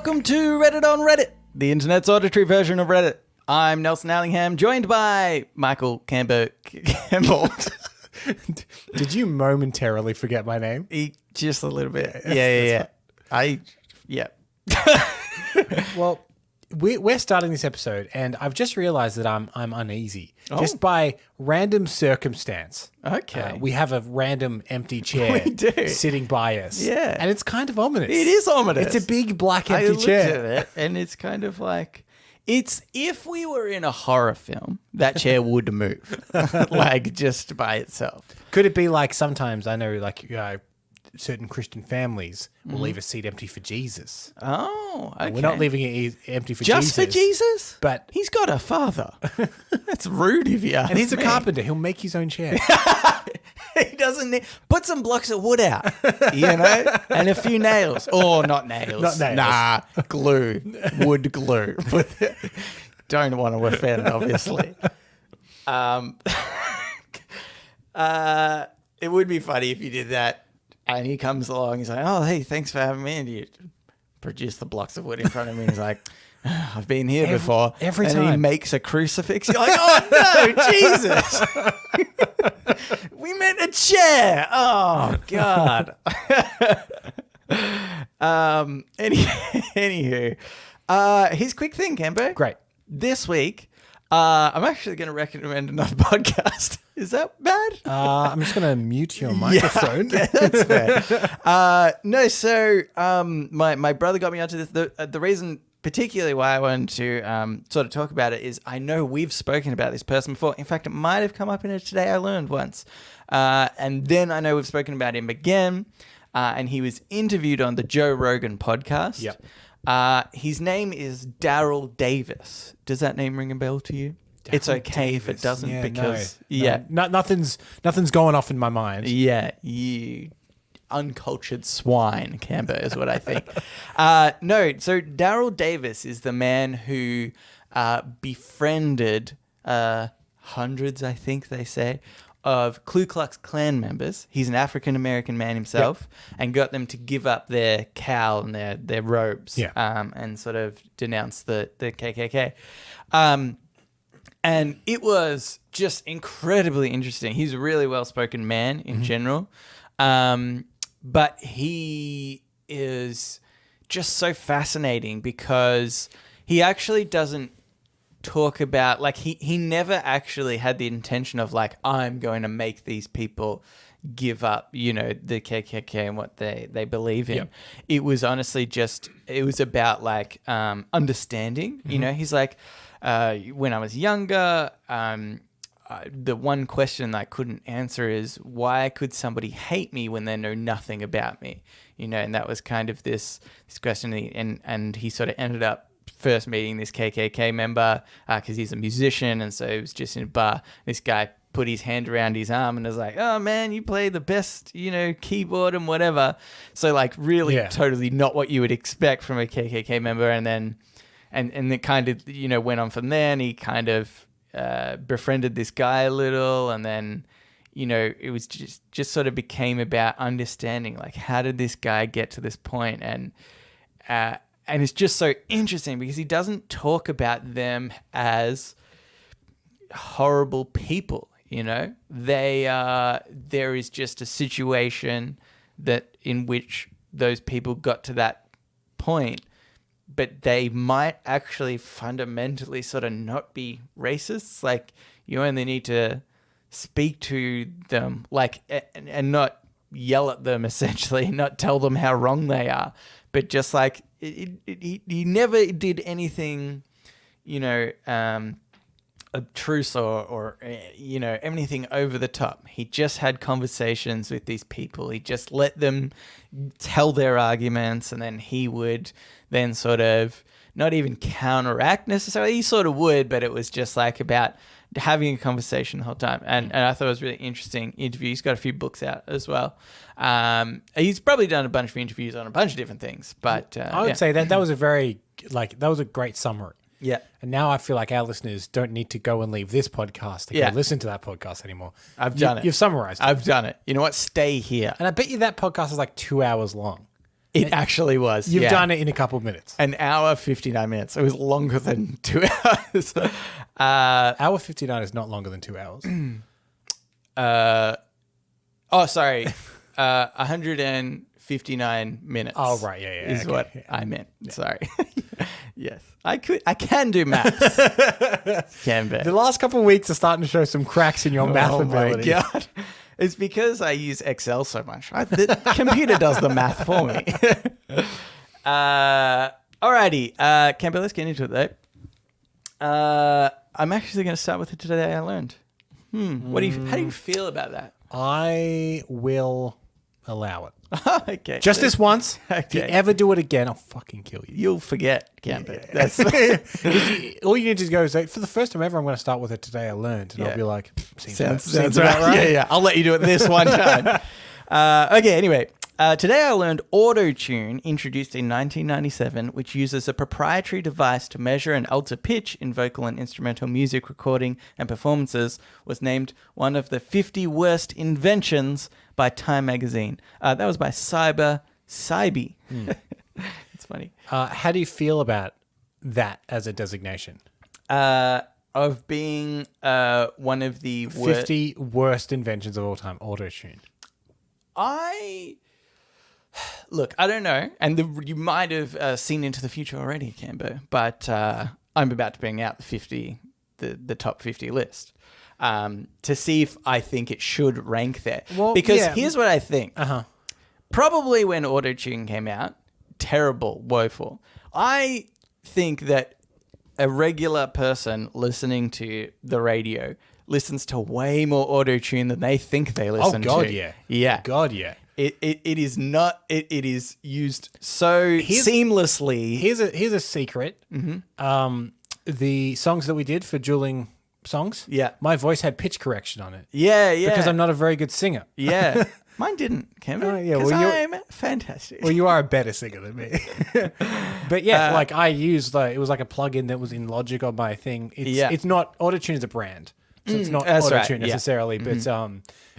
welcome to Reddit on Reddit, the internet's auditory version of Reddit. I'm Nelson Allingham, joined by Michael Campbell. Did you momentarily forget my name? Just a little bit. Yeah. Well, we're starting this episode, and I've just realized that I'm uneasy just by random circumstance. Okay. We have a random empty chair We do. sitting by us. Yeah. And it's kind of ominous. It is ominous. It's a big black I empty looked chair. at it, and it's kind of like, it's if we were in a horror film, that chair would move, like just by itself. Could it be like sometimes I know like certain Christian families will leave a seat empty for Jesus. Oh, okay. We're not leaving it empty for just Jesus. for Jesus, But he's got a father. That's rude of you. and he's a carpenter. He'll make his own chair. He doesn't need. Put some blocks of wood out, and a few nails. Or not nails. Not nails. Nah, glue, wood glue. But don't want to offend, obviously. It would be funny if you did that, and he comes along. He's like, "Oh, hey, thanks for having me." And you produce the blocks of wood in front of me. And he's like, I've been here before. Every and time. he makes a crucifix. You're like, oh no, Jesus. We meant a chair. Oh, God. Anywho, here's a quick thing, Cambo. Great. This week, I'm actually going to recommend another podcast. Is that bad? I'm just going to mute your microphone. Yeah, that's fair. My brother got me onto this. The reason particularly why I wanted to sort of talk about it is I know we've spoken about this person before. In fact, it might have come up in a Today I Learned once. And then I know we've spoken about him again. And he was interviewed on the Joe Rogan podcast. Yep. His name is Daryl Davis. Does that name ring a bell to you? It's okay if it doesn't because nothing's going off in my mind. Yeah, you uncultured swine, Camber, is what I think. So Daryl Davis is the man who befriended hundreds, I think they say, of Ku Klux Klan members. He's an African-American man himself, and got them to give up their cowl and their robes and sort of denounce the KKK. And it was just incredibly interesting. He's a really well-spoken man in general. But he is just so fascinating because he actually doesn't talk about, like, he never actually had the intention of, like, I'm going to make these people give up, the KKK and what they believe in. Yep. It was honestly it was about, like, understanding. He's like, when I was younger, the one question I couldn't answer is why could somebody hate me when they know nothing about me? And that was kind of this question. And he sort of ended up first meeting this KKK member because he's a musician. And so it was just in a bar. This guy put his hand around his arm and was like, oh man, you play the best, keyboard and whatever. So like really totally not what you would expect from a KKK member. And then, and it kind of, went on from there, and he kind of befriended this guy a little, and then, it was just sort of became about understanding, like, how did this guy get to this point? And it's just so interesting because he doesn't talk about them as horrible people, there is just a situation that in which those people got to that point, but they might actually fundamentally sort of not be racists. Like, you only need to speak to them, like, and not yell at them, essentially, not tell them how wrong they are, but just like, he never did anything, obtruse or anything over the top. He just had conversations with these people. He just let them tell their arguments, and then he would then sort of not even counteract necessarily. He sort of would, but it was just like about having a conversation the whole time. And I thought it was a really interesting interview. He's got a few books out as well. He's probably done a bunch of interviews on a bunch of different things, but I would say that was that was a great summary. Yeah. And now I feel like our listeners don't need to go and leave this podcast to go listen to that podcast anymore. I've done it. You've summarized it. I've done it. You know what? Stay here. And I bet you that podcast is like 2 hours long. It actually was. You've yeah. done it in a couple of minutes. An hour, 59 minutes. It was longer than 2 hours. Hour 59 is not longer than 2 hours. Sorry. 159 minutes. Oh, right. Yeah. Is okay. what I meant. Yeah. Sorry. Yes. I can do maths. Can be. The last couple of weeks are starting to show some cracks in your math ability. Oh, my God. It's because I use Excel so much. The computer does the math for me. Alrighty. Campbell, let's get into it, though. I'm actually going to start with it today I learned. How do you feel about that? I will allow it. Okay. Just this once. If you Okay. ever do it again, I'll fucking kill you. You'll forget, Campbell. Yeah. That's All you need to go is like, for the first time ever, I'm going to start with it today I learned. And Yeah. I'll be like, sounds about right. Yeah. I'll let you do it this one time. Okay, anyway. Today I learned auto-tune, introduced in 1997, which uses a proprietary device to measure and alter pitch in vocal and instrumental music recording and performances, was named one of the 50 worst inventions by Time magazine. That was by Cyber Cybe. It's funny. How do you feel about that as a designation? Of being one of the 50 worst inventions of all time, auto-tune. Look, I don't know, and you might have seen into the future already, Cambo, but I'm about to bring out the top 50 list to see if I think it should rank there. Well, because yeah. here's what I think. Uh-huh. Probably when Auto-Tune came out, terrible, woeful. I think that a regular person listening to the radio listens to way more Auto-Tune than they think they listen to. Oh, God, yeah. Yeah. God, yeah. It is not. It is used so seamlessly. Here's a secret. Mm-hmm. The songs that we did for dueling songs, Yeah. my voice had pitch correction on it. Yeah. Because I'm not a very good singer. Yeah. Mine didn't, Kevin. Oh, yeah, Because well, I'm fantastic. Well, you are a better singer than me. But yeah, like I used it was like a plugin that was in Logic on my thing. It's not Auto-Tune is a brand. So it's not that's Auto-Tune right, yeah. necessarily, but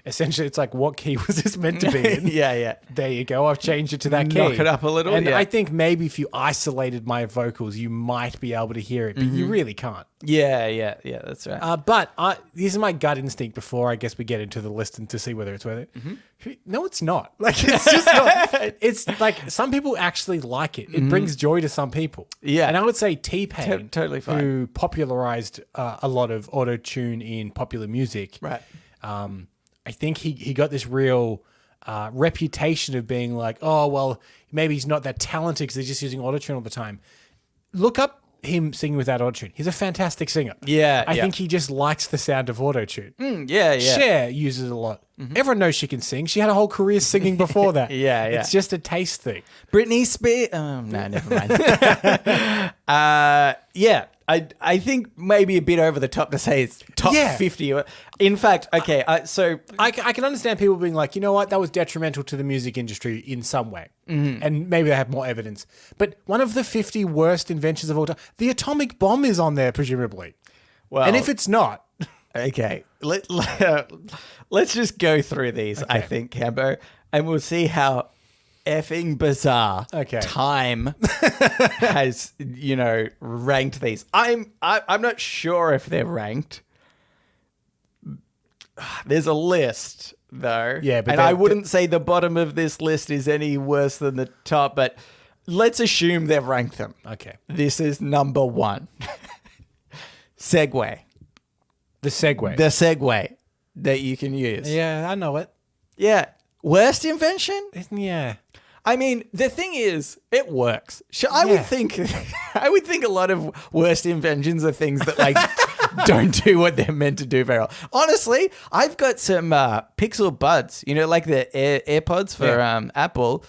essentially it's like what key was this meant to be in? Yeah. There you go. I've changed it to that key. Knock it up a little, And yeah. I think maybe if you isolated my vocals, you might be able to hear it, but you really can't. Yeah. That's right. But this is my gut instinct before I guess we get into the list and to see whether it's worth it. No, it's not. Like, it's just not. It's like some people actually like it. It brings joy to some people. Yeah. And I would say T-Pain, Totally fine. who popularized a lot of auto-tune in popular music. Right. I think he got this real reputation of being like, oh, well, maybe he's not that talented because he's just using auto-tune all the time. Look up him singing without auto-tune. He's a fantastic singer. Yeah. I think he just likes the sound of auto-tune. Yeah. Cher uses it a lot. Everyone knows she can sing. She had a whole career singing before that. Yeah. It's just a taste thing. Britney Spears. No, never mind. Yeah. I think maybe a bit over the top to say it's top 50. In fact, okay, so... I can understand people being like, you know what, that was detrimental to the music industry in some way. And maybe they have more evidence. But one of the 50 worst inventions of all time, the atomic bomb is on there, presumably. Well, And if it's not... Okay, let's just go through these, I think, Cambo, and we'll see how effing bizarre Time has, ranked these. I'm not sure if they're ranked. There's a list, though. Yeah, but and I wouldn't say the bottom of this list is any worse than the top, but let's assume they've ranked them. Okay. This is number 1. Segway. The Segway. The Segway that you can use. Yeah, I know it. Yeah. Worst invention? Yeah. I mean, the thing is, it works. I would think a lot of worst inventions are things that like don't do what they're meant to do very well. Honestly, I've got some Pixel Buds, like the AirPods for Apple.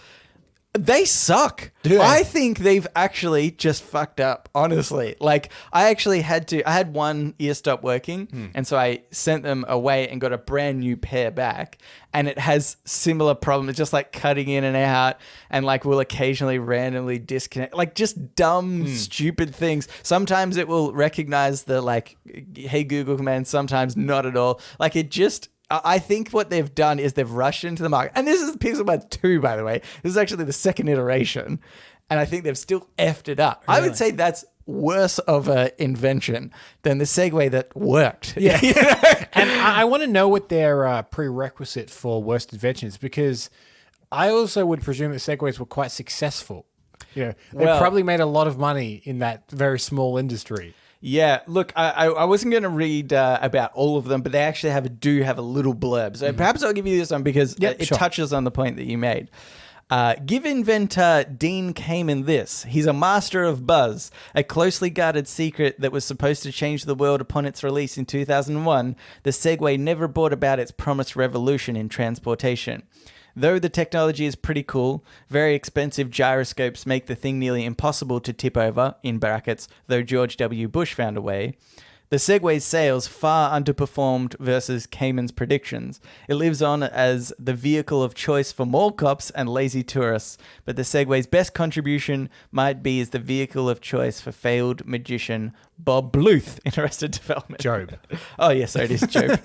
They suck. I think they've actually just fucked up, honestly. Like, I had one ear stop working, and so I sent them away and got a brand new pair back, and it has similar problems, just like cutting in and out, and like will occasionally randomly disconnect, like just dumb, stupid things. Sometimes it will recognize the like, hey Google command, sometimes not at all. Like, it just I think what they've done is they've rushed into the market. And this is Pixel Buds 2, by the way. This is actually the second iteration. And I think they've still effed it up. Really? I would say that's worse of an invention than the Segway that worked. Yeah. And I want to know what their prerequisite for worst inventions, because I also would presume that Segways were quite successful. They probably made a lot of money in that very small industry. Yeah, look, I wasn't going to read about all of them, but they actually do have a little blurb. So perhaps I'll give you this one because it touches on the point that you made. Give inventor Dean Kamen this. He's a master of buzz, a closely guarded secret that was supposed to change the world upon its release in 2001. The Segway never brought about its promised revolution in transportation. Though the technology is pretty cool, very expensive gyroscopes make the thing nearly impossible to tip over, in brackets, though George W. Bush found a way. The Segway's sales far underperformed versus Cayman's predictions. It lives on as the vehicle of choice for mall cops and lazy tourists, but the Segway's best contribution might be as the vehicle of choice for failed magician Bob Bluth in Arrested Development. Job. Oh, yes, so it is Job.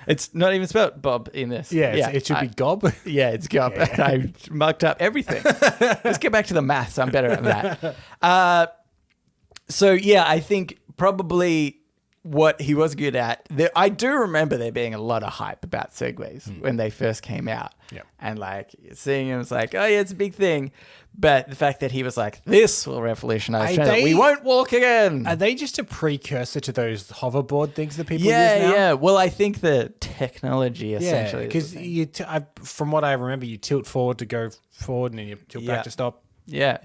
It's not even spelled Bob in this. Yeah, it should be Gob. Yeah, it's Gob. Yeah. I mucked up everything. Let's get back to the maths. I'm better at that. So, yeah, I think probably what he was good at, I do remember there being a lot of hype about Segways when they first came out. Yep. And like seeing him was like, oh yeah, it's a big thing. But the fact that he was like, this will revolutionize transit. We won't walk again. Are they just a precursor to those hoverboard things that people use now? Yeah. Well, I think the technology essentially. Because from what I remember, you tilt forward to go forward and then you tilt back to stop. Yeah.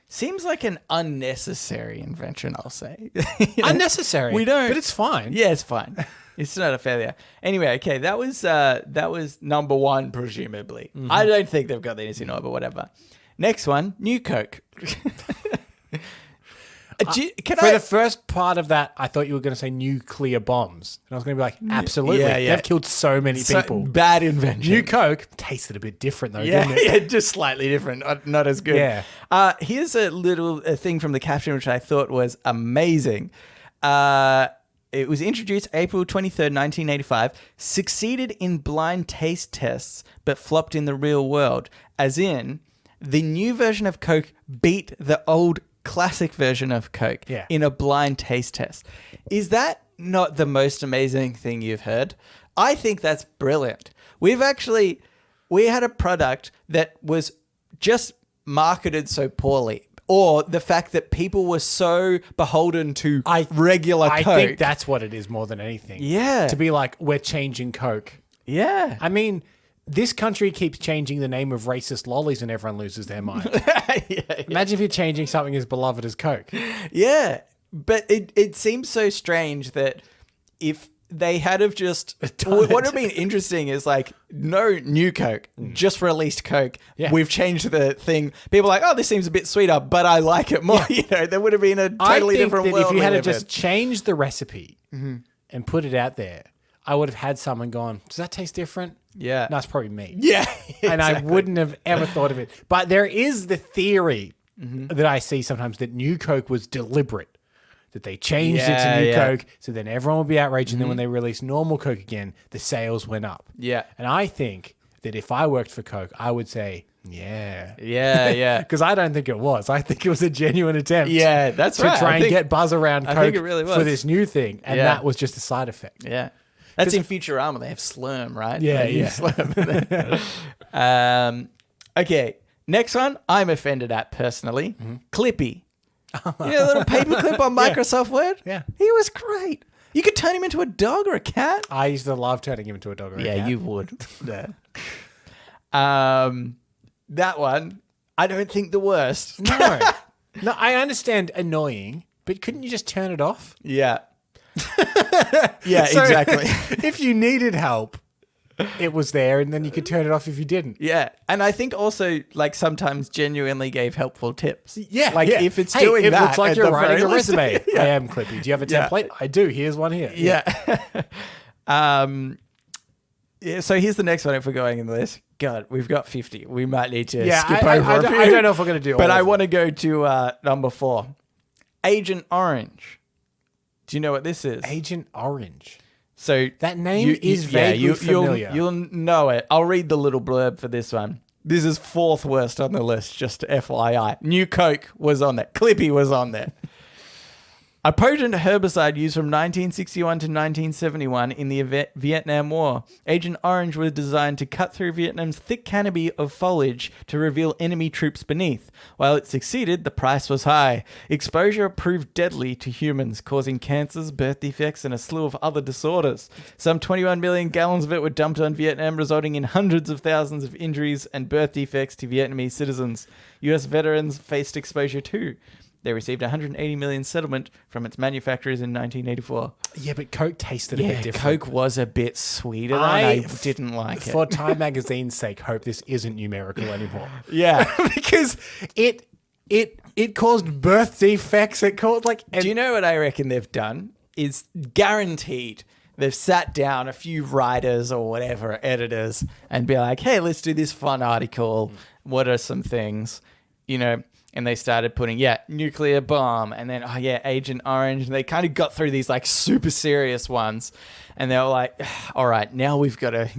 Seems like an unnecessary invention, I'll say. Unnecessary? We don't. But it's fine. Yeah, it's fine. It's not a failure. Anyway, okay, that was number one, presumably. Mm-hmm. I don't think they've got these in order, but whatever. Next one, New Coke. The first part of that, I thought you were going to say nuclear bombs. And I was going to be like, absolutely. Yeah. They've killed so many people. Bad invention. New Coke tasted a bit different though, didn't it? Yeah, just slightly different. Not as good. Yeah. Here's a little thing from the caption, which I thought was amazing. It was introduced April 23rd, 1985, succeeded in blind taste tests, but flopped in the real world. As in, the new version of Coke beat the old classic version of Coke in a blind taste test. Is that not the most amazing thing you've heard? I think that's brilliant. We had a product that was just marketed so poorly, or the fact that people were so beholden to regular Coke. I think that's what it is more than anything. Yeah. To be like, we're changing Coke. Yeah. I mean, this country keeps changing the name of racist lollies and everyone loses their mind. Imagine if you're changing something as beloved as Coke. Yeah. But it seems so strange that if they had have just... What would have been interesting is like, no new Coke, just released Coke. Yeah. We've changed the thing. People are like, oh, this seems a bit sweeter, but I like it more. Yeah. There would have been a totally different world. If you had just changed the recipe and put it out there, I would have had someone gone, does that taste different? Yeah. No, it's probably me. Yeah. Exactly. And I wouldn't have ever thought of it. But there is the theory that I see sometimes that New Coke was deliberate. That they changed it to New Coke, so then everyone will be outraged, and then when they release normal Coke again, the sales went up. Yeah. And I think that if I worked for Coke, I would say, yeah. Because I don't think it was. I think it was a genuine attempt. Yeah, that's right. To try and get buzz around Coke really for this new thing, and that was just a side effect. Yeah. That's in Futurama. They have Slurm, right? Yeah, Slurm. Okay, next one I'm offended at personally. Clippy. A little paperclip on Microsoft Word? Yeah. He was great. You could turn him into a dog or a cat. I used to love turning him into a dog or a cat. Yeah, you would. Yeah. That one, I don't think the worst. No, I understand annoying, but couldn't you just turn it off? Yeah. Yeah, so, exactly. If you needed help, it was there, and then you could turn it off if you didn't. Yeah, and I think also, like, sometimes genuinely gave helpful tips. Yeah, like if it's doing it that, looks like you're writing a resume. Yeah. I am Clippy. Do you have a template? I do. Here's one here. Yeah. So here's the next one. If we're going in the list, God, we've got 50. We might need to skip over a few. I don't know if we're going to do all but of I them. want to go to number 4, Agent Orange. Do you know what this is? Agent Orange. So That name is vaguely familiar. You'll know it. I'll read the little blurb for this one. This is 4th worst on the list, just FYI. New Coke was on there. Clippy was on there. A potent herbicide used from 1961 to 1971 in the Vietnam War. Agent Orange was designed to cut through Vietnam's thick canopy of foliage to reveal enemy troops beneath. While it succeeded, the price was high. Exposure proved deadly to humans, causing cancers, birth defects, and a slew of other disorders. Some 21 million gallons of it were dumped on Vietnam, resulting in hundreds of thousands of injuries and birth defects to Vietnamese citizens. US veterans faced exposure too. They received $180 million settlement from its manufacturers in 1984. Yeah, but Coke tasted a bit different. Coke was a bit sweeter. I didn't like it. For Time Magazine's sake, hope this isn't numerical anymore. Yeah, because it caused birth defects. It caused Do you know what I reckon they've done? Is guaranteed they've sat down a few writers or whatever, editors, and be like, hey, let's do this fun article. What are some things? And they started putting, nuclear bomb, and then, Agent Orange. And they kind of got through these super serious ones. And they were like, all right, now we've got to,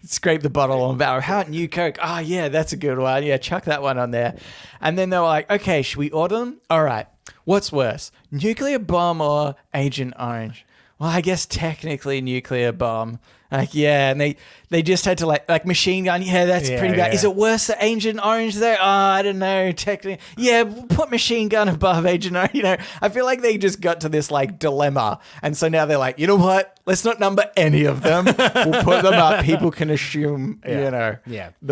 scrape the bottle on barrel. How about New Coke? Oh, yeah, that's a good one. Yeah, chuck that one on there. And then they were like, okay, should we order them? All right, what's worse, nuclear bomb or Agent Orange? Well, I guess technically nuclear bomb. And they just had to like machine gun. Yeah, that's pretty bad. Yeah. Is it worse than Agent Orange though? Oh, I don't know. Technically, put machine gun above Agent Orange. I feel like they just got to this dilemma, and so now they're like, you know what? Let's not number any of them. We'll put them up. People can assume, the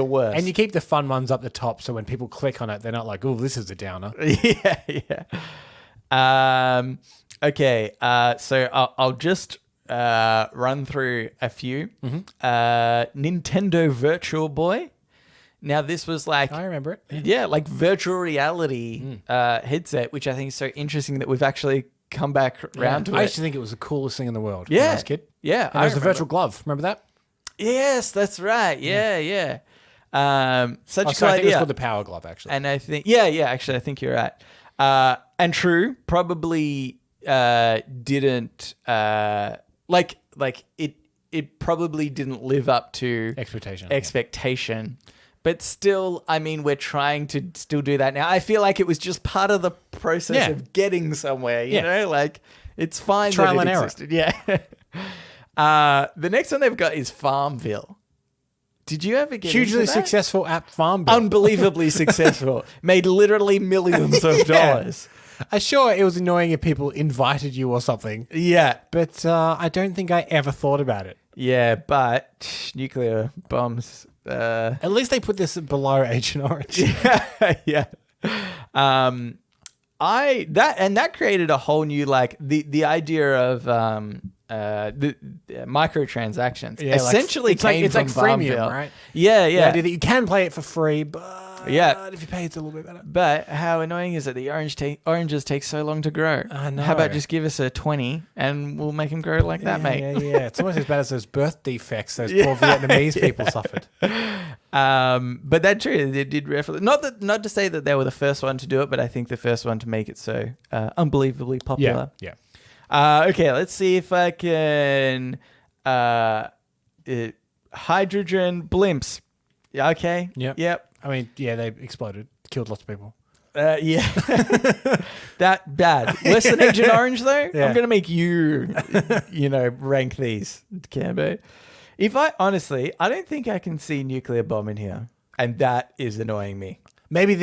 worst. And you keep the fun ones up the top, so when people click on it, they're not like, oh, this is a downer. Yeah. Okay. So I'll just run through a few. Nintendo Virtual Boy. Now this was I remember it. Yeah, virtual reality headset, which I think is so interesting that we've actually come back around to it. I used to think it was the coolest thing in the world when I was a kid. Yeah. And there's the virtual glove. Remember that? Yes, that's right. Yeah. Such a cool I think idea. it was called the Power Glove, actually. And I think, actually, I think you're right. And true, probably didn't it probably didn't live up to expectation. But still, I mean, we're trying to still do that now. I feel like it was just part of the process of getting somewhere, you know? It's fine Trial that it and existed. The next one they've got is Farmville. Did you ever get hugely into that? Successful app Farmville? Unbelievably successful. Made literally millions of dollars. Sure, it was annoying if people invited you or something. Yeah. But I don't think I ever thought about it. Yeah, but nuclear bombs. At least they put this below Agent Orange. Yeah. That created a whole new the idea of the microtransactions. Yeah, essentially came from freemium, Farmville. right? Yeah. The idea that you can play it for free, but if you pay, it's a little bit better. But how annoying is it the oranges take so long to grow? I know. How about just give us a 20 and we'll make them grow like that, mate? Yeah. It's almost as bad as those birth defects those poor Vietnamese people suffered. But that's true. They did not to say that they were the first one to do it, but I think the first one to make it so unbelievably popular. Yeah. Okay, let's see if I can hydrogen blimps. Yeah, okay. Yep. I mean, they exploded, killed lots of people. Yeah. That bad. Worse than Agent Orange, though? Yeah. I'm going to make you, rank these, Cambo. I don't think I can see nuclear bomb in here. And that is annoying me. Maybe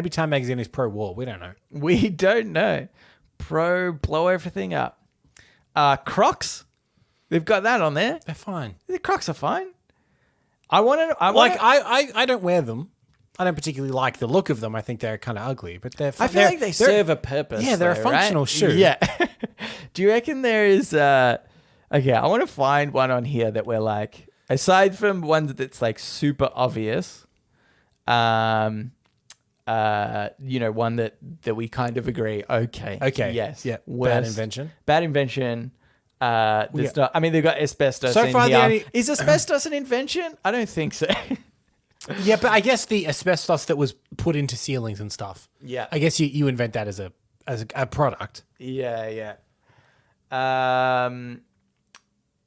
Time Magazine is pro-war. We don't know. We don't know. Pro, blow everything up. Crocs. They've got that on there. They're fine. The Crocs are fine. I don't wear them. I don't particularly like the look of them. I think they're kind of ugly, but they're fun. I feel like they serve a purpose. Yeah, they're a functional shoe. Yeah. Do you reckon there is okay, I want to find one on here that we're aside from ones that's super obvious, one that we kind of agree, okay. Yes. Yeah. Bad invention. There's not, I mean, they've got asbestos so in far, here. Is asbestos an invention? I don't think so. Yeah, but I guess the asbestos that was put into ceilings and stuff. Yeah. I guess you invent that as a product. Yeah.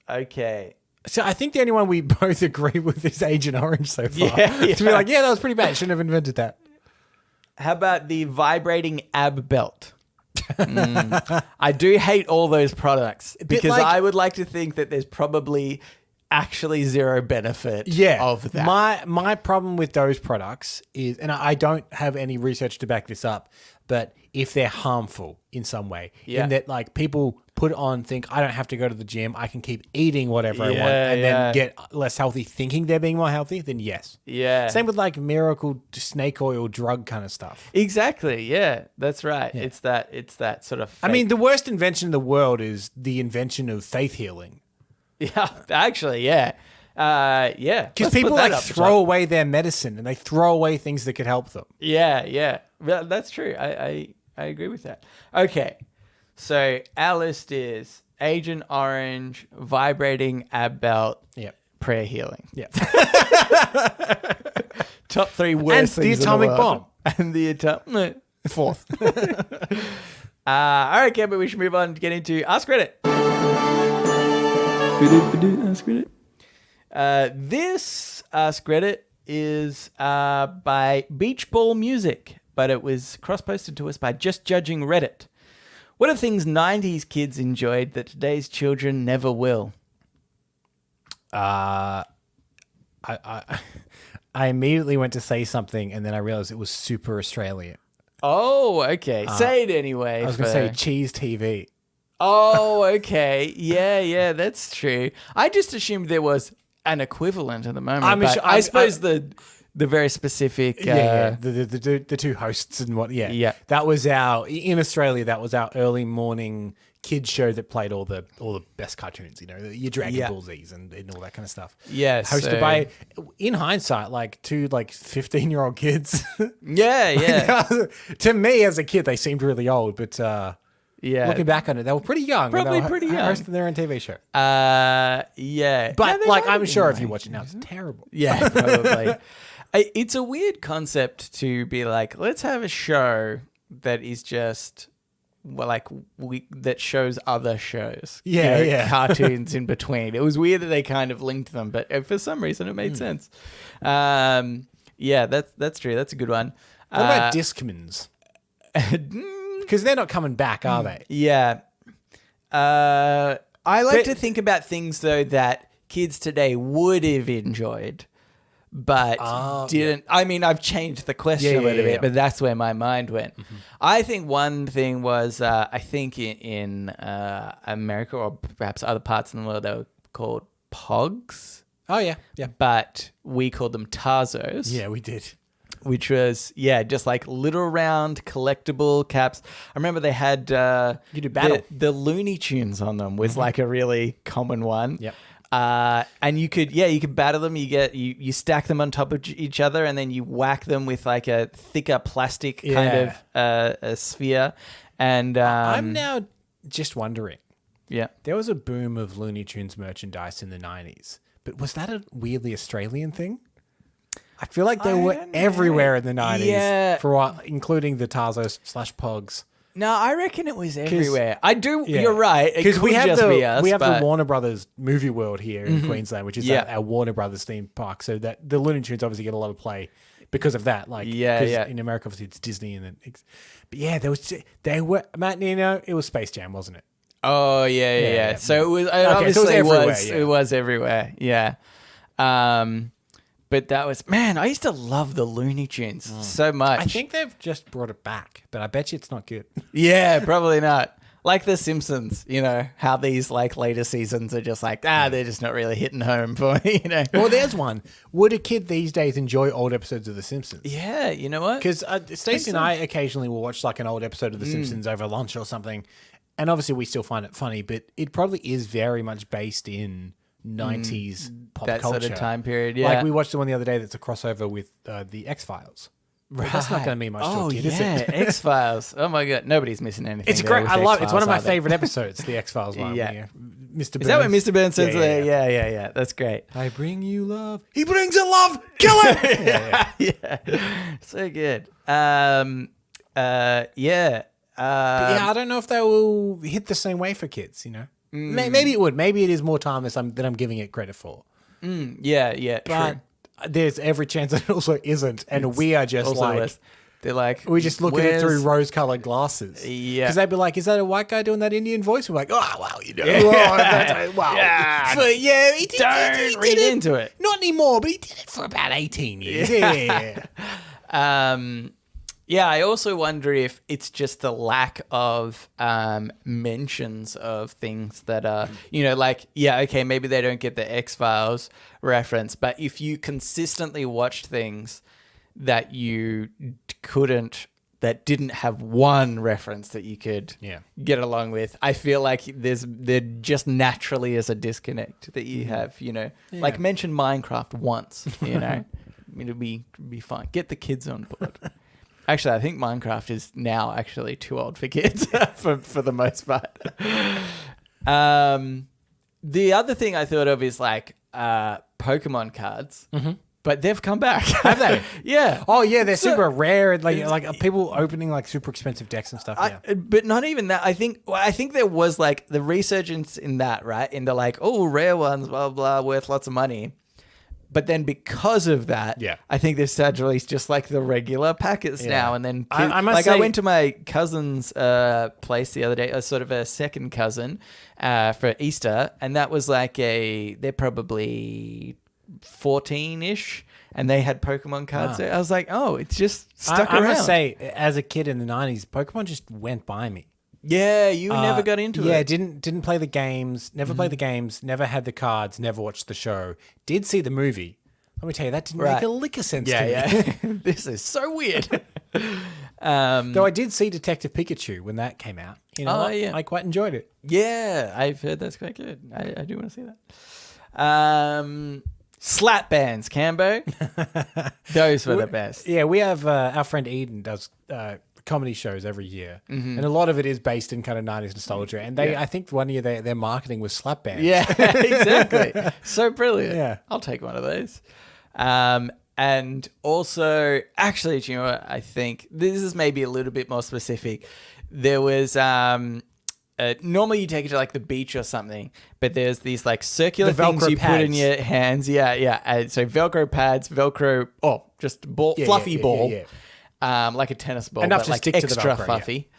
Okay. So I think the only one we both agree with is Agent Orange so far. Yeah. To be like, yeah, that was pretty bad. Shouldn't have invented that. How about the Vibrating Ab Belt? I do hate all those products because like- I would like to think that there's probably actually zero benefit of that. My problem with those products is, and I don't have any research to back this up, but if they're harmful in some way, in that like people put it on, think I don't have to go to the gym, I can keep eating whatever I want, and then get less healthy, thinking they're being more healthy, then yes. Yeah. Same with like miracle snake oil drug kind of stuff. Exactly. Yeah, that's right. Yeah. It's that sort of. I mean, the worst invention in the world is the invention of faith healing. Yeah, actually, yeah. Because people like throw away their medicine and they throw away things that could help them. Yeah. Well, that's true. I agree with that. Okay. So our list is Agent Orange, Vibrating Ab Belt, Prayer Healing. Yeah. Top 3 worst things the atomic bomb. And the atomic fourth. All right, Campbell, we should move on to get into Ask Reddit. Ask Reddit. This Ask Reddit is by Beach Ball Music, but it was cross-posted to us by Just Judging Reddit. What are things 90s kids enjoyed that today's children never will? I immediately went to say something and then I realized it was super Australian. Oh, okay. Say it anyway. I was going to say cheese TV. Oh, okay. Yeah, that's true. I just assumed there was an equivalent at the moment. I suppose the very specific... the two hosts and what... Yeah. That was in Australia, that was our early morning kids show that played all the best cartoons, your Dragon Ball Z's and all that kind of stuff. Yes. Hosted by, in hindsight, like two 15-year-old kids. Yeah. To me as a kid, they seemed really old, but... looking back on it, they were pretty young. Probably pretty young. Hosting their own TV show. Yeah. But I'm sure if you watch it now, it's terrible. Yeah, probably. It's a weird concept to be like, let's have a show that is just that shows other shows. Cartoons in between. It was weird that they kind of linked them, but for some reason it made sense. That's true. That's a good one. What about Discmans? Because they're not coming back, are they? Yeah. I like to think about things, though, that kids today would have enjoyed, but didn't. Yeah. I mean, I've changed the question a little bit, but that's where my mind went. Mm-hmm. I think one thing was, I think in America or perhaps other parts in the world, they were called Pogs. Oh, yeah. But we called them Tarzos. Yeah, we did. Which was, just like little round collectible caps. I remember they had you do battle. The Looney Tunes on them was like a really common one. Yep. And you could battle them. You stack them on top of each other, and then you whack them with like a thicker plastic kind of a sphere. And I'm now just wondering. Yeah, there was a boom of Looney Tunes merchandise in the 90s, but was that a weirdly Australian thing? I feel like they were everywhere in the 90s, for what, including the Tarzos / Pogs. No, I reckon it was everywhere. I do. Yeah. You're right. Because we have the the Warner Brothers movie world here in Queensland, which is our Warner Brothers theme park. So that the Looney Tunes obviously get a lot of play because of that. Like, in America, obviously it's Disney, and then, but it was Space Jam, wasn't it? Oh yeah. So it was. It was everywhere. Yeah. But that was, man, I used to love the Looney Tunes so much. I think they've just brought it back, but I bet you it's not good. Yeah, probably not. Like The Simpsons, how these later seasons are just they're just not really hitting home for me, Well, there's one. Would a kid these days enjoy old episodes of The Simpsons? Yeah, you know what? Because Stacey and I occasionally will watch an old episode of The Simpsons over lunch or something, and obviously we still find it funny, but it probably is very much based in 90s pop that culture. Sort of time period, Like we watched the one the other day that's a crossover with the X-Files. Right. That's not going to mean much to a kid, is it? X-Files. Oh my God. Nobody's missing anything. It's great. I love it. It's one of my favorite episodes, the X-Files one. Yeah. Mr. Burns. Is that what Mr. Burns says there? Yeah. That's great. I bring you love. He brings a love. Kill it! Yeah. So good. But I don't know if they will hit the same way for kids, Maybe it would. Maybe it is more timeless than I'm giving it credit for. Yeah, But true. there's every chance that it also isn't. And we are just Also like... less. They're like, We just look at it through "Where's-" rose-colored glasses. Yeah. Because they'd be like, is that a white guy doing that Indian voice? We're like, oh, well, you know. Wow. Yeah. But yeah, he Don't read did into it. Not anymore, but he did it for about 18 years. Yeah. Yeah, I also wonder if it's just the lack of mentions of things that are, like, yeah, okay, maybe they don't get the X-Files reference, but if you consistently watched things that you that didn't have one reference that you could get along with, I feel like there just naturally is a disconnect that you have, like mention Minecraft once, it'll be fine. Get the kids on board. Actually, I think Minecraft is now actually too old for kids for the most part. The other thing I thought of is like Pokemon cards. But they've come back. Have they? Yeah. Oh, yeah, they're super rare. And like people opening like super expensive decks and stuff. But not even that. I think there was like the resurgence in that, right? In the like, oh, rare ones, blah, blah, worth lots of money. But then because of that, I think they've started to release just like the regular packets now. And then I must say, I went to my cousin's place the other day, a sort of a second cousin for Easter. And that was like they're probably 14-ish, and they had Pokemon cards there. I was like, oh, it's just stuck around. I must say, as a kid in the 90s, Pokemon just went by me. Yeah, you never got into it. Yeah, didn't play the games, never played the games, never had the cards, never watched the show. Did see the movie. Let me tell you, that didn't make a lick of sense to me. Yeah. This is so weird. Though I did see Detective Pikachu when that came out. I quite enjoyed it. Yeah, I've heard that's quite good. I do want to see that. Slap bands, Cambo. Those were the best. Yeah, we have our friend Eden does comedy shows every year, and a lot of it is based in kind of 90s nostalgia. And I think one year their marketing was slap bands. Yeah, exactly. So brilliant. Yeah, I'll take one of those. And also, actually, do you know what? I think this is maybe a little bit more specific. There was normally you take it to like the beach or something, but there's these like circular things you put in your hands. Yeah. So Velcro pads, just fluffy ball. Like a tennis ball, enough but to like stick to the extra Velcro, fluffy,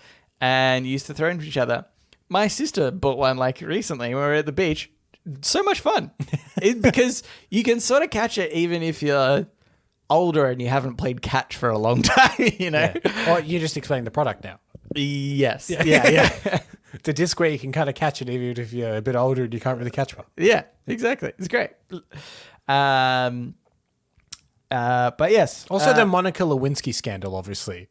and you used to throw into each other. My sister bought one like recently when we were at the beach. So much fun, because you can sort of catch it even if you're older and you haven't played catch for a long time. Well, you're just explaining the product now. Yes. Yeah. It's a disc where you can kind of catch it even if you're a bit older and you can't really catch one. Yeah, exactly. It's great. But yes. Also, the Monica Lewinsky scandal, obviously.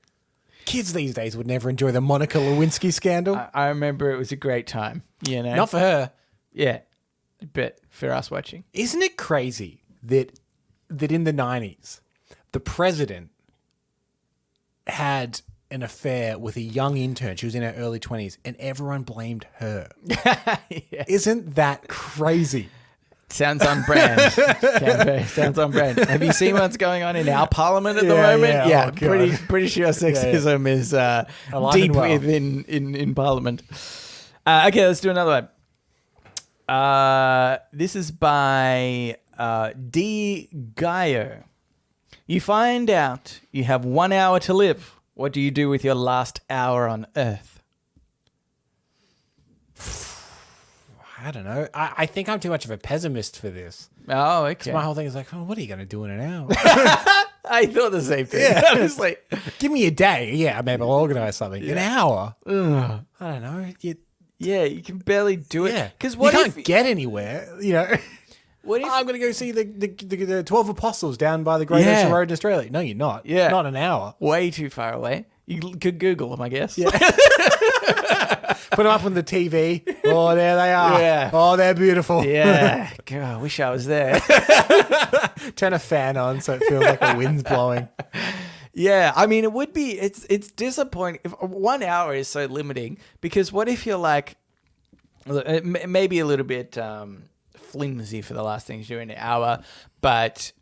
Kids these days would never enjoy the Monica Lewinsky scandal. I remember it was a great time, Not for her. Yeah, but for us watching. Isn't it crazy that in the 90s, the president had an affair with a young intern. She was in her early 20s, and everyone blamed her. Yeah. Isn't that crazy? Sounds on brand. Sounds on brand. Have you seen what's going on in our parliament at the moment? Yeah, pretty sure sexism is deep within in parliament. Okay, let's do another one. This is by D. Gaio. You find out you have 1 hour to live. What do you do with your last hour on Earth? I don't know. I think I'm too much of a pessimist for this. Oh, okay. My whole thing is like, what are you going to do in an hour? I thought the same thing. Yeah. Honestly. Give me a day. Yeah, maybe I'll organize something. Yeah. An hour? Ugh. I don't know. You can barely do it. Yeah. Because you can't get anywhere, What if I'm going to go see the 12 Apostles down by the Great Ocean Road in Australia. No, you're not. Yeah. Not an hour. Way too far away. You could Google them, I guess. Yeah. Put them up on the TV. Oh, there they are. Yeah. Oh, they're beautiful. Yeah. God, I wish I was there. Turn a fan on so it feels like the wind's blowing. Yeah, I mean, it would be. It's disappointing. If 1 hour is so limiting, because what if you're like, maybe a little bit flimsy for the last things you do in an hour, but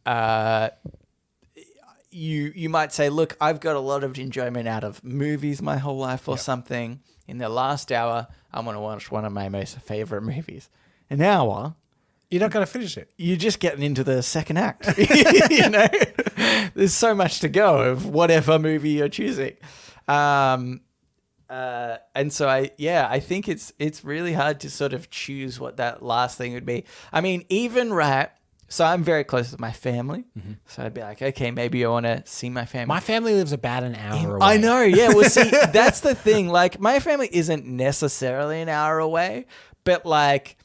you might say, look, I've got a lot of enjoyment out of movies my whole life or something. In the last hour, I'm going to watch one of my most favorite movies. An hour. You're not going to finish it. You're just getting into the second act. You know, there's so much to go of whatever movie you're choosing. And so I think it's really hard to sort of choose what that last thing would be. I mean, so I'm very close with my family. So I'd be like, okay, maybe I want to see my family. My family lives about an hour away. I know. Yeah. Well, see, that's the thing. Like, my family isn't necessarily an hour away, but like,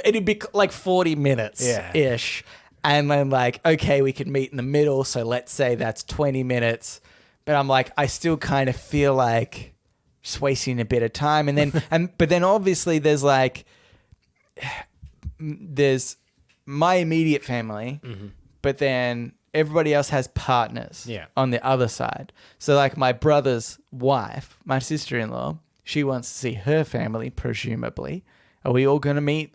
it'd be like 40 minutes ish. And then like, okay, we could meet in the middle. So let's say that's 20 minutes. But I'm like, I still kind of feel like just wasting a bit of time. And then, but then obviously there's my immediate family, but then everybody else has partners on the other side. So like my brother's wife, my sister-in-law, she wants to see her family, presumably. Are we all going to meet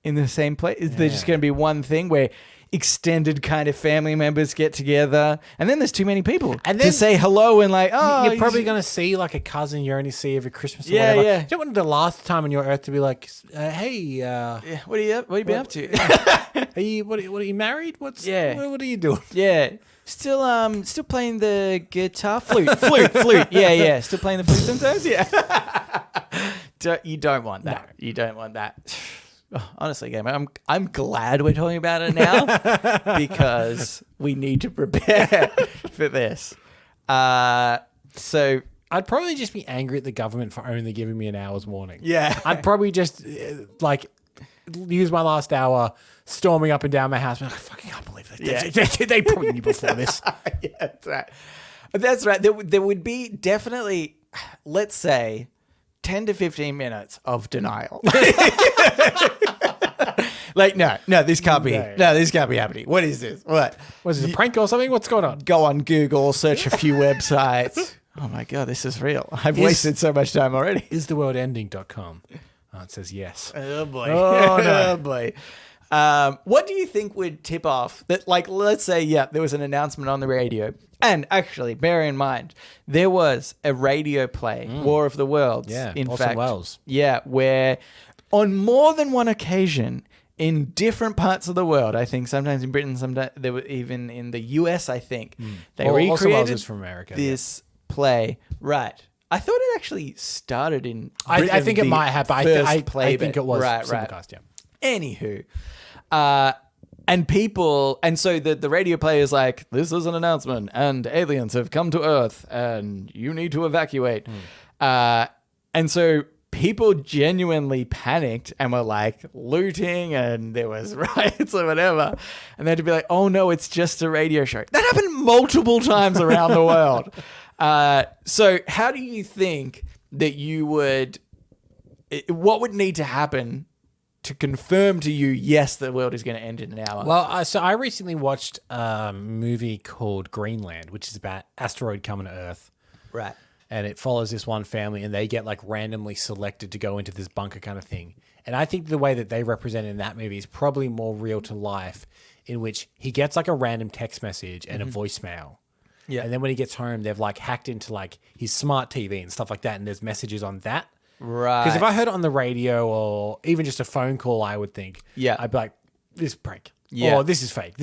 in the same place? Is there just going to be one thing where extended kind of family members get together, and then there's too many people to say hello and like, oh, you're probably going to see like a cousin you only see every Christmas or whatever. You don't want the last time on your earth to be like, hey, what are you been up to? What are you married? What are you doing? Yeah. Still playing the guitar, flute. Yeah. Still playing the flute sometimes. Yeah. You don't want that. No. You don't want that. Honestly, Gamer, I'm glad we're talking about it now because we need to prepare for this. So I'd probably just be angry at the government for only giving me an hour's warning. Yeah. I'd probably just use my last hour storming up and down my house. I fucking can't believe this. Yeah. They probably knew before this. Yeah, that's right. That's right. There would be definitely, let's say, 10 to 15 minutes of denial. Like, no, this can't be. No, this can't be happening. What is this? What? Was it a prank or something? What's going on? Go on Google, search a few websites. Oh my God, this is real. I've wasted so much time already. Istheworldending.com. Oh, it says yes. Oh boy. Oh, no. Oh boy. What do you think would tip off that? Like, let's say, there was an announcement on the radio, and actually, bear in mind, there was a radio play, War of the Worlds. Yeah, in Orson fact, Welles. Yeah, where on more than one occasion in different parts of the world, I think sometimes in Britain, sometimes they were even in the US. I think they recreated from America, this play. Right. I thought it actually started in Britain. I think it might have. I think it was right. simulcast. Yeah. Anywho, and so the radio play is like, this is an announcement, and aliens have come to Earth, and you need to evacuate. And so people genuinely panicked and were like looting, and there was riots or whatever, and they had to be like, oh no, it's just a radio show. That happened multiple times around the world. So how do you think that what would need to happen to confirm to you, yes, the world is going to end in an hour? Well, so I recently watched a movie called Greenland, which is about asteroid coming to Earth. Right. And it follows this one family, and they get like randomly selected to go into this bunker kind of thing. And I think the way that they represent it in that movie is probably more real to life, in which he gets like a random text message and a voicemail. Yeah. And then when he gets home, they've like hacked into like his smart TV and stuff like that, and there's messages on that. Right. Because if I heard it on the radio or even just a phone call, I would think, I'd be like, this is prank. Yeah. Or this is fake.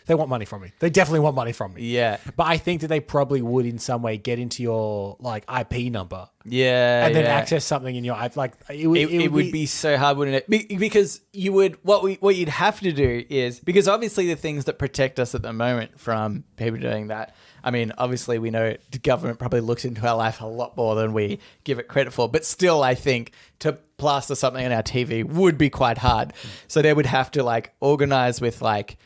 They want money from me. They definitely want money from me. Yeah. But I think that they probably would in some way get into your like IP number. Yeah. And then access something in your like it would be so hard, wouldn't it? Because you would what you'd have to do is, because obviously the things that protect us at the moment from people doing that, I mean, obviously we know the government probably looks into our life a lot more than we give it credit for, but still I think to plaster something on our TV would be quite hard. So they would have to like organize with like,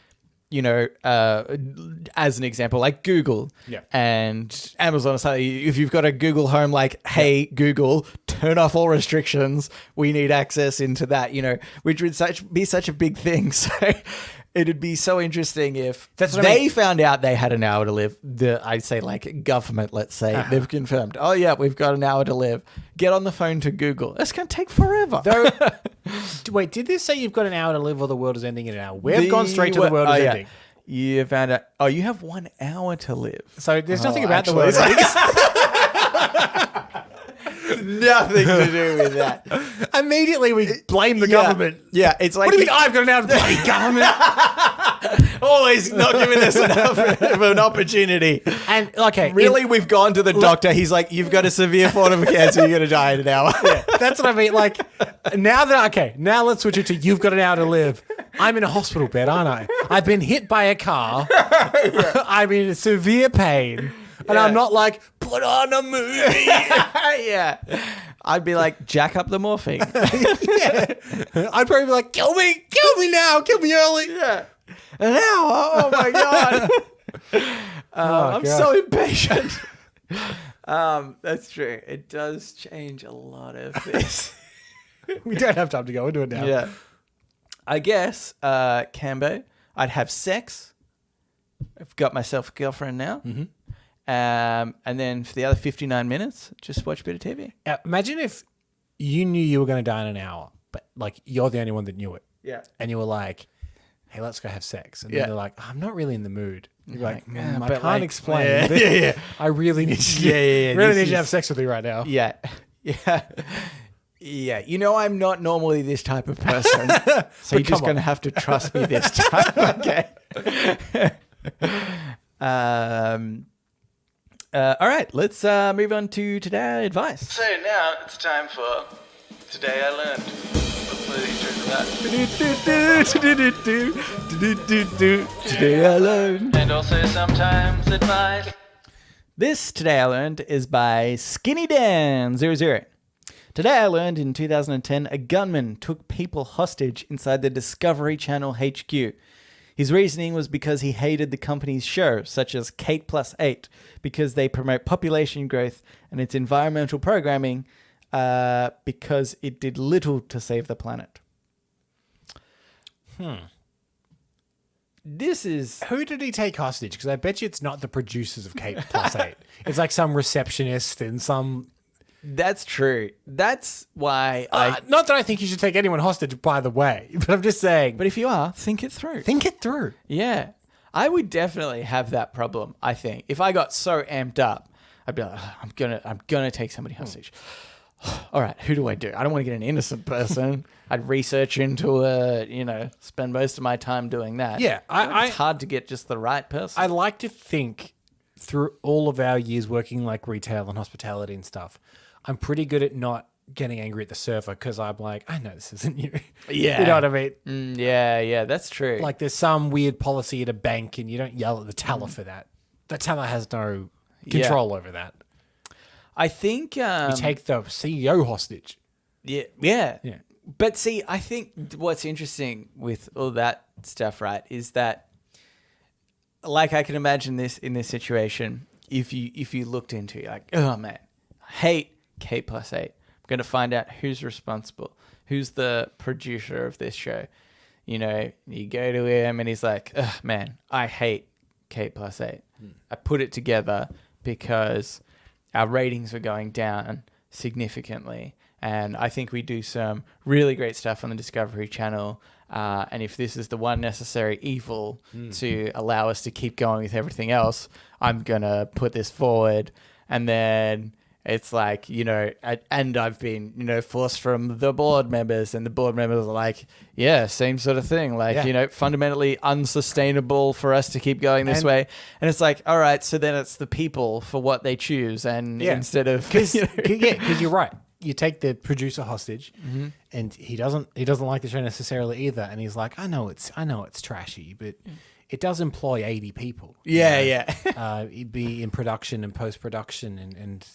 you know, as an example, like Google and Amazon or something. If you've got a Google Home, like, hey, Google, turn off all restrictions. We need access into that, you know, which would be such a big thing. So it'd be so interesting if they found out they had an hour to live. I'd say like government, let's say, they've confirmed, oh yeah, we've got an hour to live. Get on the phone to Google. It's going to take forever. Wait, did this say you've got an hour to live or the world is ending in an hour? We've gone straight to the world is ending. You found out, you have 1 hour to live. So there's nothing about the world ending. nothing to do with that. Immediately we blame the government. Yeah, it's like What do you mean I've got an out of bloody government? always not giving us enough of an opportunity. And okay, Really, we've gone to the doctor. He's like, you've got a severe form of cancer. You're going to die in an hour. yeah, that's what I mean. Like now let's switch it to you've got an hour to live. I'm in a hospital bed, aren't I? I've been hit by a car. I'm in severe pain. And I'm not like, put on a movie. Yeah. I'd be like, jack up the morphine. Yeah. I'd probably be like, kill me now, kill me early. Yeah. An hour? Oh my God. I'm so impatient. That's true. It does change a lot of this. We don't have time to go into it now. Yeah. I guess, Cambo, I'd have sex. I've got myself a girlfriend now. Mm-hmm. And then for the other 59 minutes, just watch a bit of TV. Imagine if you knew you were going to die in an hour, but like you're the only one that knew it. Yeah. And you were like, hey, let's go have sex. And then they're like, I'm not really in the mood. You're like, I can't explain. Yeah. I really need to, need to have sex with you right now. Yeah. Yeah. Yeah. You know, I'm not normally this type of person. So you're just going to have to trust me this time. Okay. All right, let's move on to Today Advice. So now it's time for Today I Learned. Today I Learned. And also sometimes advice. This Today I Learned is by Skinny Dan 00. Today I learned in 2010 a gunman took people hostage inside the Discovery Channel HQ. His reasoning was because he hated the company's shows, such as Kate Plus 8, because they promote population growth, and its environmental programming, because it did little to save the planet. This is... Who did he take hostage? Because I bet you it's not the producers of Kate Plus 8. It's like some receptionist and some... That's true. That's why not that I think you should take anyone hostage, by the way, but I'm just saying. But if you are, think it through. Think it through. Yeah. I would definitely have that problem, I think. If I got so amped up, I'd be like, I'm gonna take somebody hostage. All right, who do I do? I don't want to get an innocent person. I'd research into it, spend most of my time doing that. Yeah. It's hard to get just the right person. I like to think through all of our years working like retail and hospitality and stuff, I'm pretty good at not getting angry at the server because I'm like, I know this isn't you. Yeah. You know what I mean? Yeah, that's true. Like there's some weird policy at a bank and you don't yell at the teller for that. The teller has no control over that. I think... you take the CEO hostage. Yeah. But see, I think what's interesting with all that stuff, right, is that, like, I can imagine this in this situation, if you looked into it, like, oh man, I hate K plus 8. I'm going to find out who's responsible, who's the producer of this show. You go to him and he's like, oh man, I hate K plus 8. I put it together because our ratings were going down significantly. And I think we do some really great stuff on the Discovery Channel. And if this is the one necessary evil to allow us to keep going with everything else, I'm going to put this forward. And then it's like, and I've been, forced from the board members, and the board members are like, yeah, same sort of thing. Like, fundamentally unsustainable for us to keep going this way. And it's like, all right, so then it's the people for what they choose. And instead of... Because you're right. You take the producer hostage, and he doesn't like the show necessarily either. And he's like, I know it's trashy, but it does employ 80 people. Yeah. He'd be in production and post-production and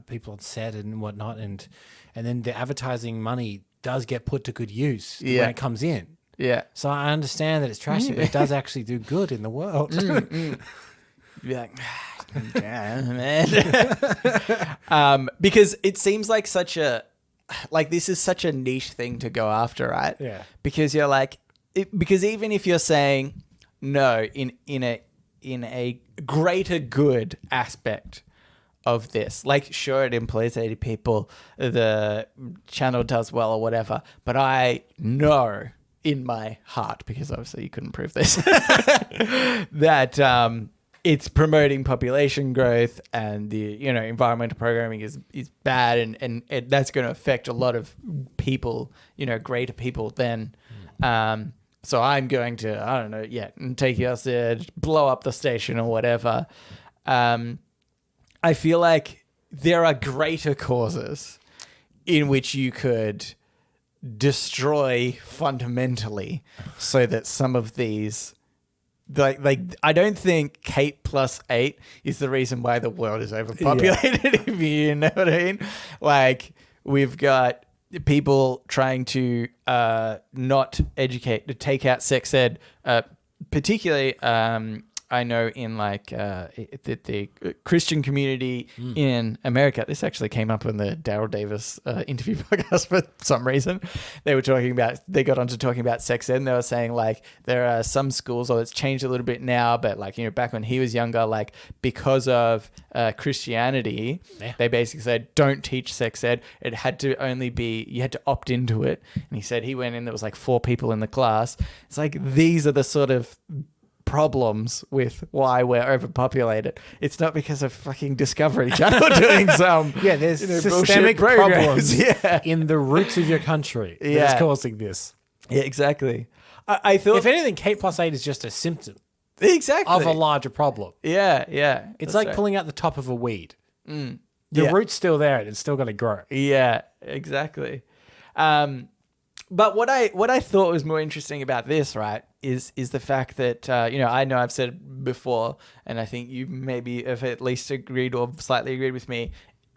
people on set and whatnot. And then the advertising money does get put to good use when it comes in. Yeah. So I understand that it's trashy, but it does actually do good in the world. Be like, damn, man. Because it seems like this is such a niche thing to go after, right? Yeah. Because you're like, because even if you're saying no in a greater good aspect of this, like sure it employs 80 people, the channel does well or whatever, but I know in my heart, because obviously you couldn't prove this, that it's promoting population growth, and the environmental programming is bad, and that's going to affect a lot of people, greater people than. So I'm going to, I don't know, take you outside, blow up the station or whatever. I feel like there are greater causes in which you could destroy fundamentally, so that some of these, like I don't think Kate plus 8 is the reason why the world is overpopulated. If you know what I mean. Like, we've got people trying to not educate, to take out sex ed, particularly I know in like the Christian community in America. This actually came up in the Daryl Davis interview podcast for some reason. They got onto talking about sex ed, and they were saying like there are some schools, or it's changed a little bit now, but like, back when he was younger, like because of Christianity, they basically said don't teach sex ed. It had to only be, you had to opt into it. And he said he went in, there was like 4 people in the class. It's like, these are the sort of problems with why we're overpopulated. It's not because of fucking Discovery Channel doing some there's systemic problems in the roots of your country that's causing this. Yeah, exactly. I thought, if anything, Kate plus 8 is just a symptom exactly of a larger problem. It's like pulling out the top of a weed. The root's still there and it's still going to grow. Yeah, exactly. But what I thought was more interesting about this, right, is the fact that, I know I've said it before, and I think you maybe have at least agreed or slightly agreed with me,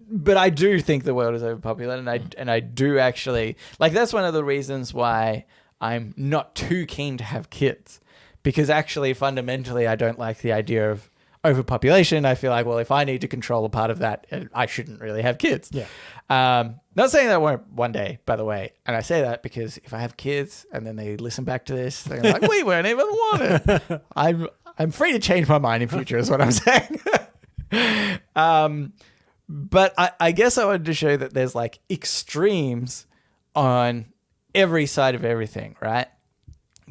but I do think the world is overpopulated, and I do actually, like, that's one of the reasons why I'm not too keen to have kids, because actually fundamentally I don't like the idea of overpopulation. I feel like, well, if I need to control a part of that, I shouldn't really have kids. Not saying that I won't one day, by the way. And I say that because if I have kids and then they listen back to this, they're like, we weren't even wanted. I'm free to change my mind in future, is what I'm saying. But I guess I wanted to show that there's like extremes on every side of everything, right?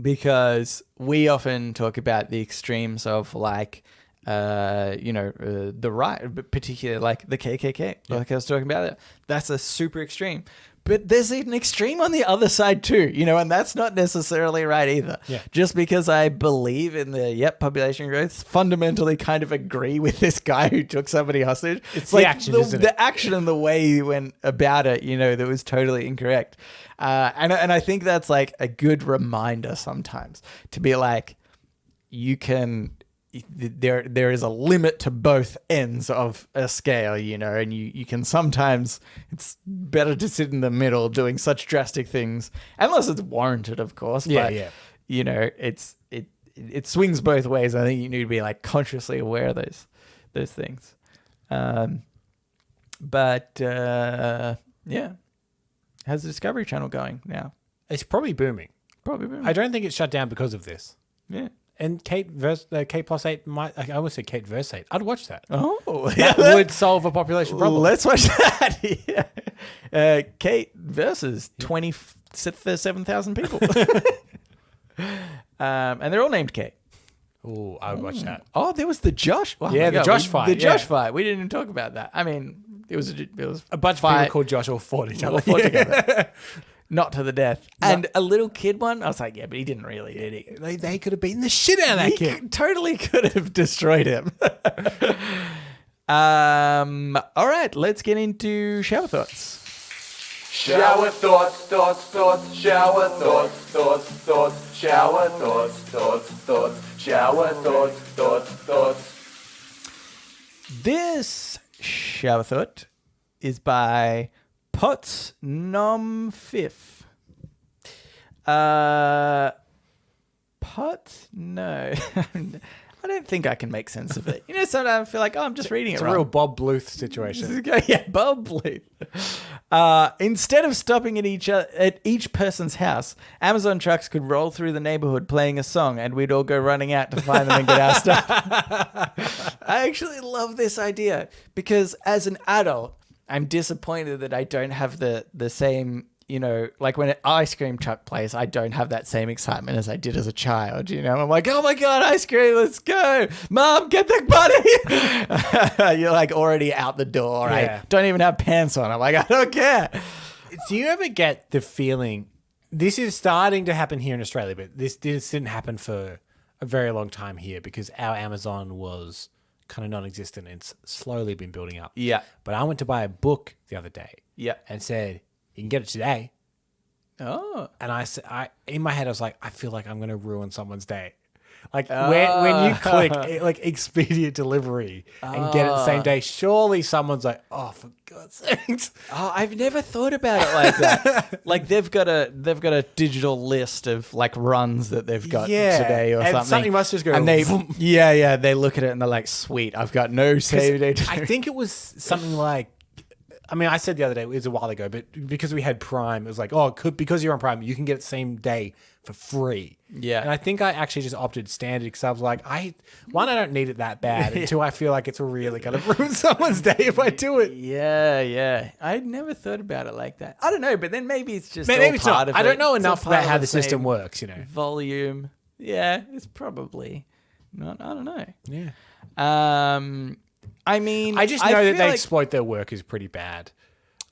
Because we often talk about the extremes of like, the right, but particularly like the KKK, like I was talking about. That's a super extreme. But there's an extreme on the other side too, and that's not necessarily right either. Just because I believe in the population growth, fundamentally kind of agree with this guy who took somebody hostage. It's like the action, isn't it? The action and the way he went about it, that was totally incorrect. And I think that's like a good reminder sometimes to be like, there is a limit to both ends of a scale, and you can sometimes, it's better to sit in the middle doing such drastic things, unless it's warranted, of course. It swings both ways. I think you need to be like consciously aware of those things. How's the Discovery Channel going now? It's probably booming. I don't think it's shut down because of this. Yeah. And Kate plus 8 might, I almost said Kate versus 8. I'd watch that. Oh, that would solve a population problem. Let's watch that. Kate versus 27,000 people. And they're all named Kate. Oh, I would watch that. Oh, there was the Josh. Oh the Josh fight. The Josh fight. We didn't even talk about that. I mean, it was a bunch of people called Josh all fought each other. Together. Not to the death. And a little kid one, I was like, yeah, but he didn't really, did he? They could have beaten the shit out of that kid. Totally could have destroyed him. All right, let's get into shower thoughts. Shower thoughts, shower thoughts, shower thoughts, shower thoughts. This shower thought is by Podnapping. No. I don't think I can make sense of it. Sometimes I feel like, I'm just reading it wrong. It's a real Bob Bluth situation. Yeah, Bob Bluth. Instead of stopping at each person's house, Amazon trucks could roll through the neighborhood playing a song, and we'd all go running out to find them and get our stuff. I actually love this idea because as an adult, I'm disappointed that I don't have the same, you know, like when an ice cream truck plays, I don't have that same excitement as I did as a child. You know, I'm like, oh my God, ice cream, let's go. Mom, get the bunny. You're like already out the door. Yeah. I don't even have pants on. I'm like, I don't care. Do you ever get the feeling, this is starting to happen here in Australia, but this didn't happen for a very long time here because our Amazon was kind of non-existent and it's slowly been building up. Yeah. But I went to buy a book the other day Yeah. and said, you can get it today. Oh. And I in my head, I was like, I feel like I'm going to ruin someone's day. Like when you click like expedient delivery and get it the same day, surely someone's like, oh, for God's sakes. Oh, I've never thought about it like that. Like they've got a digital list of like runs that they've got today or and something. something must just go. And they they look at it and they're like, sweet, I've got no save date. I think it was something like, I mean, I said the other day, it was a while ago, but because we had Prime, it was like, because you're on Prime, you can get it the same day for free. Yeah. And I think I actually just opted standard because I was like, I don't need it that bad until I feel like it's really going to ruin someone's day if I do it. Yeah. I'd never thought about it like that. I don't know, but then maybe it's just Maybe all it's part not. of I it. don't know It's all enough part about of how the system same works, you know. volume. Yeah, it's probably not. I don't know. Yeah. I mean, I just know that feel they like- exploit their workers pretty bad.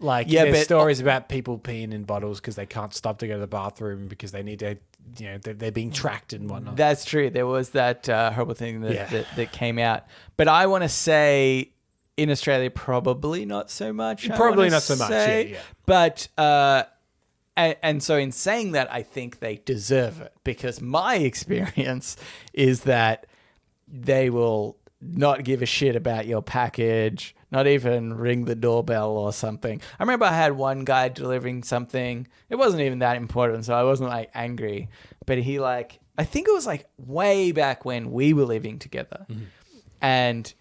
Like, Yeah, there's but- stories about people peeing in bottles because they can't stop to go to the bathroom because they need to, you know, they're being tracked and whatnot. That's true. There was that horrible thing that, Yeah. that came out. But I want to say in Australia, probably not so much. I Probably wanna not so much, say. yeah. But, and so in saying that, I think they deserve it because my experience is that they will not give a shit about your package, not even ring the doorbell or something. I remember I had one guy delivering something. It wasn't even that important, so I wasn't like angry. But he like, I think it was like way back when we were living together. Mm-hmm. And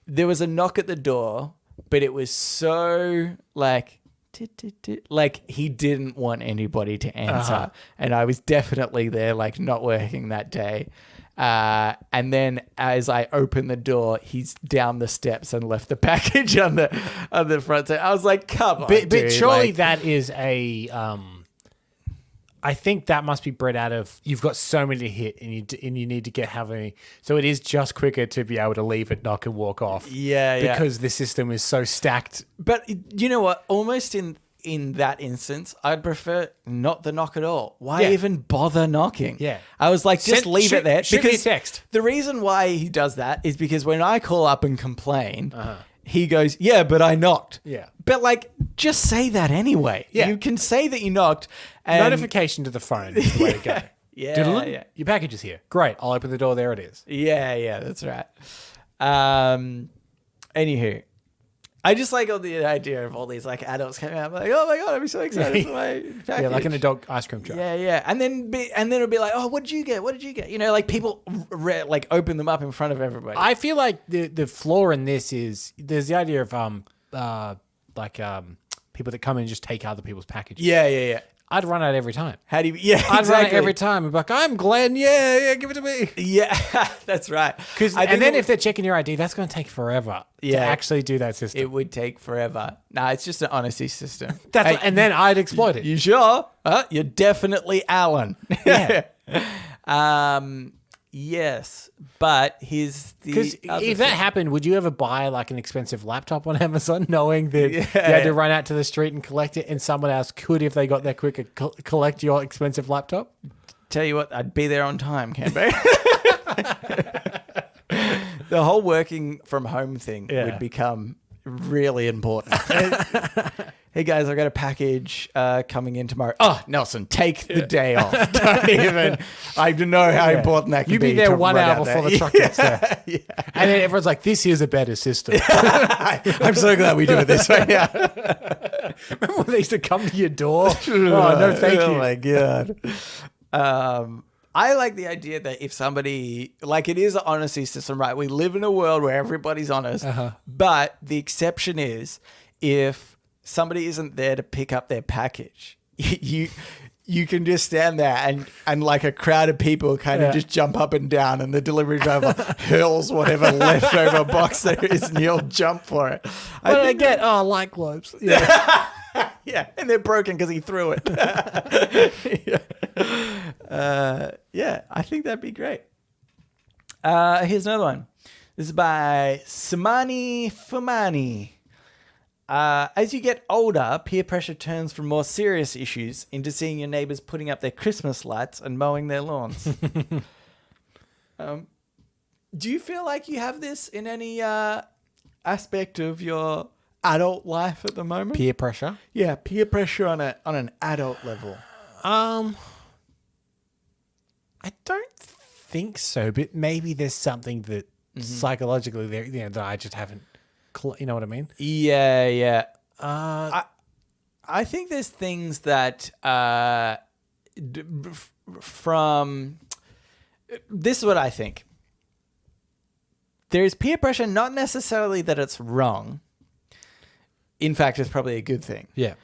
there was a knock at the door, but it was so like, like he didn't want anybody to answer. And I was definitely there, like not working that day. And then as I opened the door, he's down the steps and left the package on the front side. I was like, come on, But dude. surely like, that is a, I think that must be bred out of, you've got so many to hit and you need to get having, so it is just quicker to be able to leave it, knock and walk off. Yeah. Because the system is so stacked. But you know what? Almost in that instance, I'd prefer not the knock at all. Why Yeah. even bother knocking? Yeah. I was like, just leave it there. Shoot me a text. The reason why he does that is because when I call up and complain, he goes, yeah, but I knocked. Yeah. But like, just say that anyway. Yeah. You can say that you knocked. And Notification to the phone is the way to go. Yeah, Diddle-in, yeah. Your package is here. Great. I'll open the door. There it is. Yeah, that's right. Anywho, I just like all the idea of all these like adults coming out. I'm like, oh my God, I'm so excited for my package. Yeah, like an adult ice cream truck. Yeah. And then it'll be like, oh, what did you get? What did you get? You know, like people like open them up in front of everybody. I feel like the flaw in this is there's the idea of people that come in and just take other people's packages. Yeah. I'd run out every time. How do you? Yeah, I'd run out exactly. every time. I'd be like, I'm Glenn. Yeah, give it to me. Yeah, that's right. And then if they're checking your ID, that's going to take forever to actually do that system. it would take forever. Nah, it's just an honesty system. And then I'd exploit it. You sure? You're definitely Alan. Yeah. Yes, but here's the Because other if that thing. happened, would you ever buy like an expensive laptop on Amazon knowing that you had to run out to the street and collect it and someone else could, if they got there quicker, collect your expensive laptop? Tell you what, I'd be there on time, Cambo. The whole working from home thing would become really important. Hey guys, I got a package coming in tomorrow. Oh, Nelson, take the day off. Don't even. I don't know how important that can be. You be there to 1 run hour out before there. the truck gets there. And then everyone's like, this is a better system. I'm so glad we do it this way now. Remember when they used to come to your door? Oh, no, thank you. Oh my God. I like the idea that if somebody, like it is an honesty system, right? We live in a world where everybody's honest, but the exception is if somebody isn't there to pick up their package, you can just stand there and like a crowd of people kind of just jump up and down and the delivery driver hurls whatever leftover box there is and you'll jump for it. What did I get? Oh, light globes. Yeah. Yeah, and they're broken because he threw it. Yeah, I think that'd be great. Here's another one. This is by Samani Fumani. As you get older, peer pressure turns from more serious issues into seeing your neighbors putting up their Christmas lights and mowing their lawns. Do you feel like you have this in any aspect of your adult life at the moment? Peer pressure? Yeah, peer pressure on an adult level. I don't think so, but maybe there's something that psychologically there, that I just haven't. You know what I mean? Yeah. I think there's things that from. This is what I think. There's peer pressure, not necessarily that it's wrong. In fact, it's probably a good thing. Yeah.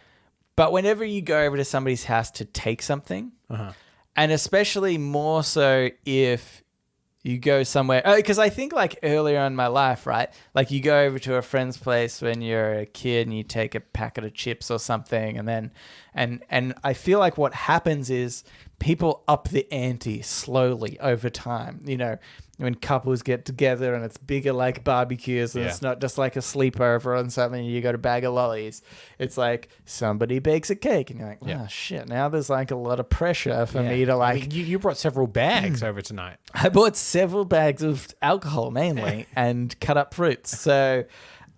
But whenever you go over to somebody's house to take something, and especially more so if you go somewhere, because I think like earlier in my life, right? Like you go over to a friend's place when you're a kid and you take a packet of chips or something, and then, and I feel like what happens is people up the ante slowly over time. You know, when couples get together and it's bigger like barbecues and it's not just like a sleepover on something, you got a bag of lollies. It's like somebody bakes a cake and you're like, oh shit, now there's like a lot of pressure for me to like... I mean, you brought several bags over tonight. I bought several bags of alcohol mainly and cut up fruits. So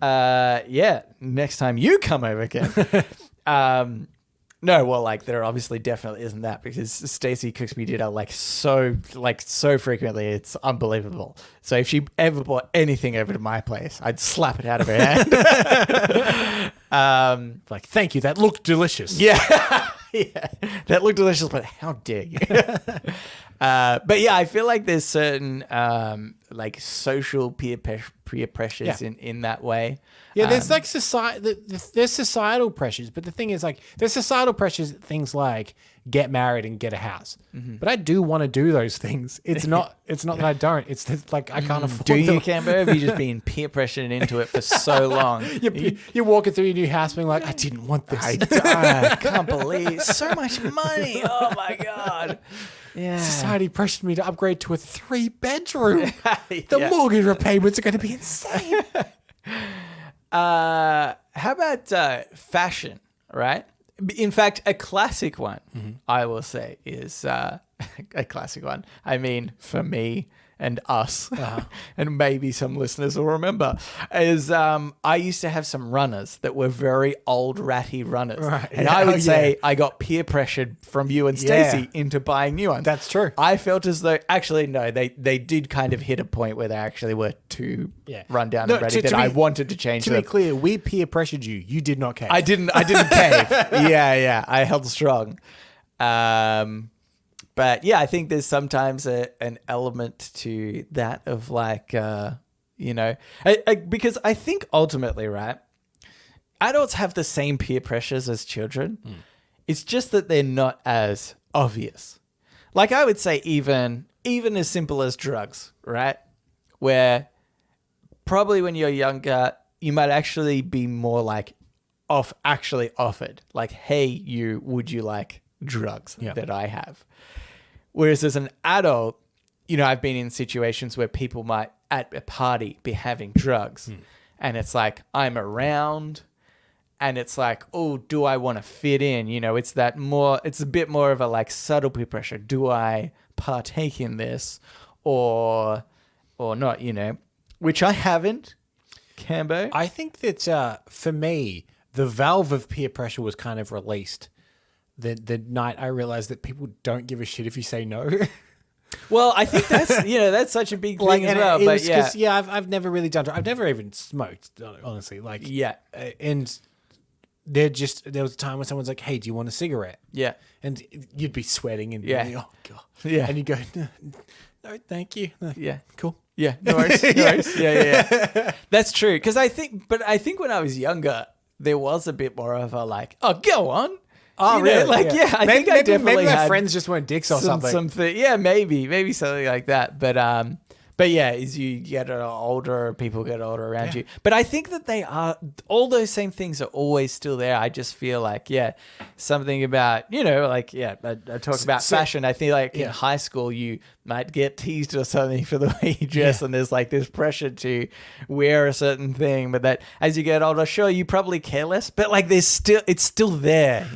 next time you come over again... No, well, like there obviously definitely isn't that because Stacey cooks me dinner so frequently, it's unbelievable. So if she ever brought anything over to my place, I'd slap it out of her hand. Like, thank you, that looked delicious. Yeah, that looked delicious, but how dare you? But yeah, I feel like there's certain like social peer pressures in that way. Yeah, there's like there's societal pressures, but the thing is like there's societal pressures, things like get married and get a house. But I do want to do those things. It's not that I don't. It's that, like I can't afford. Do you, Canberra? Have you just been peer pressured into it for so long? You're walking through your new house being like, I didn't want this. I can't believe so much money. Oh my god. Yeah. Society pressured me to upgrade to a 3-bedroom. The mortgage repayments are going to be insane. How about fashion, right? In fact, a classic one, I will say, is a classic one. I mean, for me and us, and maybe some listeners will remember, is I used to have some runners that were very old, ratty runners. Right. And I would say I got peer pressured from you and Stacey into buying new ones. That's true. I felt as though, actually, no, they did kind of hit a point where they actually were too run down and ratty that I wanted to change them. To be clear, we peer pressured you. You did not cave. I didn't cave. Yeah. I held strong. But yeah, I think there's sometimes an element to that of like, because I think ultimately, right, adults have the same peer pressures as children. It's just that they're not as obvious. Like I would say even as simple as drugs, right? Where probably when you're younger, you might actually be more like actually offered. Like, hey, would you like drugs that I have? Whereas as an adult, I've been in situations where people might at a party be having drugs and it's like, I'm around and it's like, oh, do I want to fit in? It's a bit more of a like subtle peer pressure. Do I partake in this or not, which I haven't, Cambo. I think that for me, the valve of peer pressure was kind of released the night I realized that people don't give a shit if you say no. Well, I think that's such a big thing as well. But I've never really done. I've never even smoked, honestly. And there was a time when someone's like, "Hey, do you want a cigarette?" Yeah, and you'd be sweating and oh god, and you go, "No, thank you." Yeah, cool. Yeah, no worries. Yeah. That's true. Because I think when I was younger, there was a bit more of a like, "Oh, go on." Oh, really? I think I definitely maybe had my friends just weren't dicks or something. Maybe something like that. But But yeah, as you get older, people get older around you. But I think that they are, all those same things are always still there. I just feel like, something about, like, I talk about fashion. I feel like in high school, you might get teased or something for the way you dress. And there's like this pressure to wear a certain thing. But that as you get older, sure, you probably care less. But like it's still there,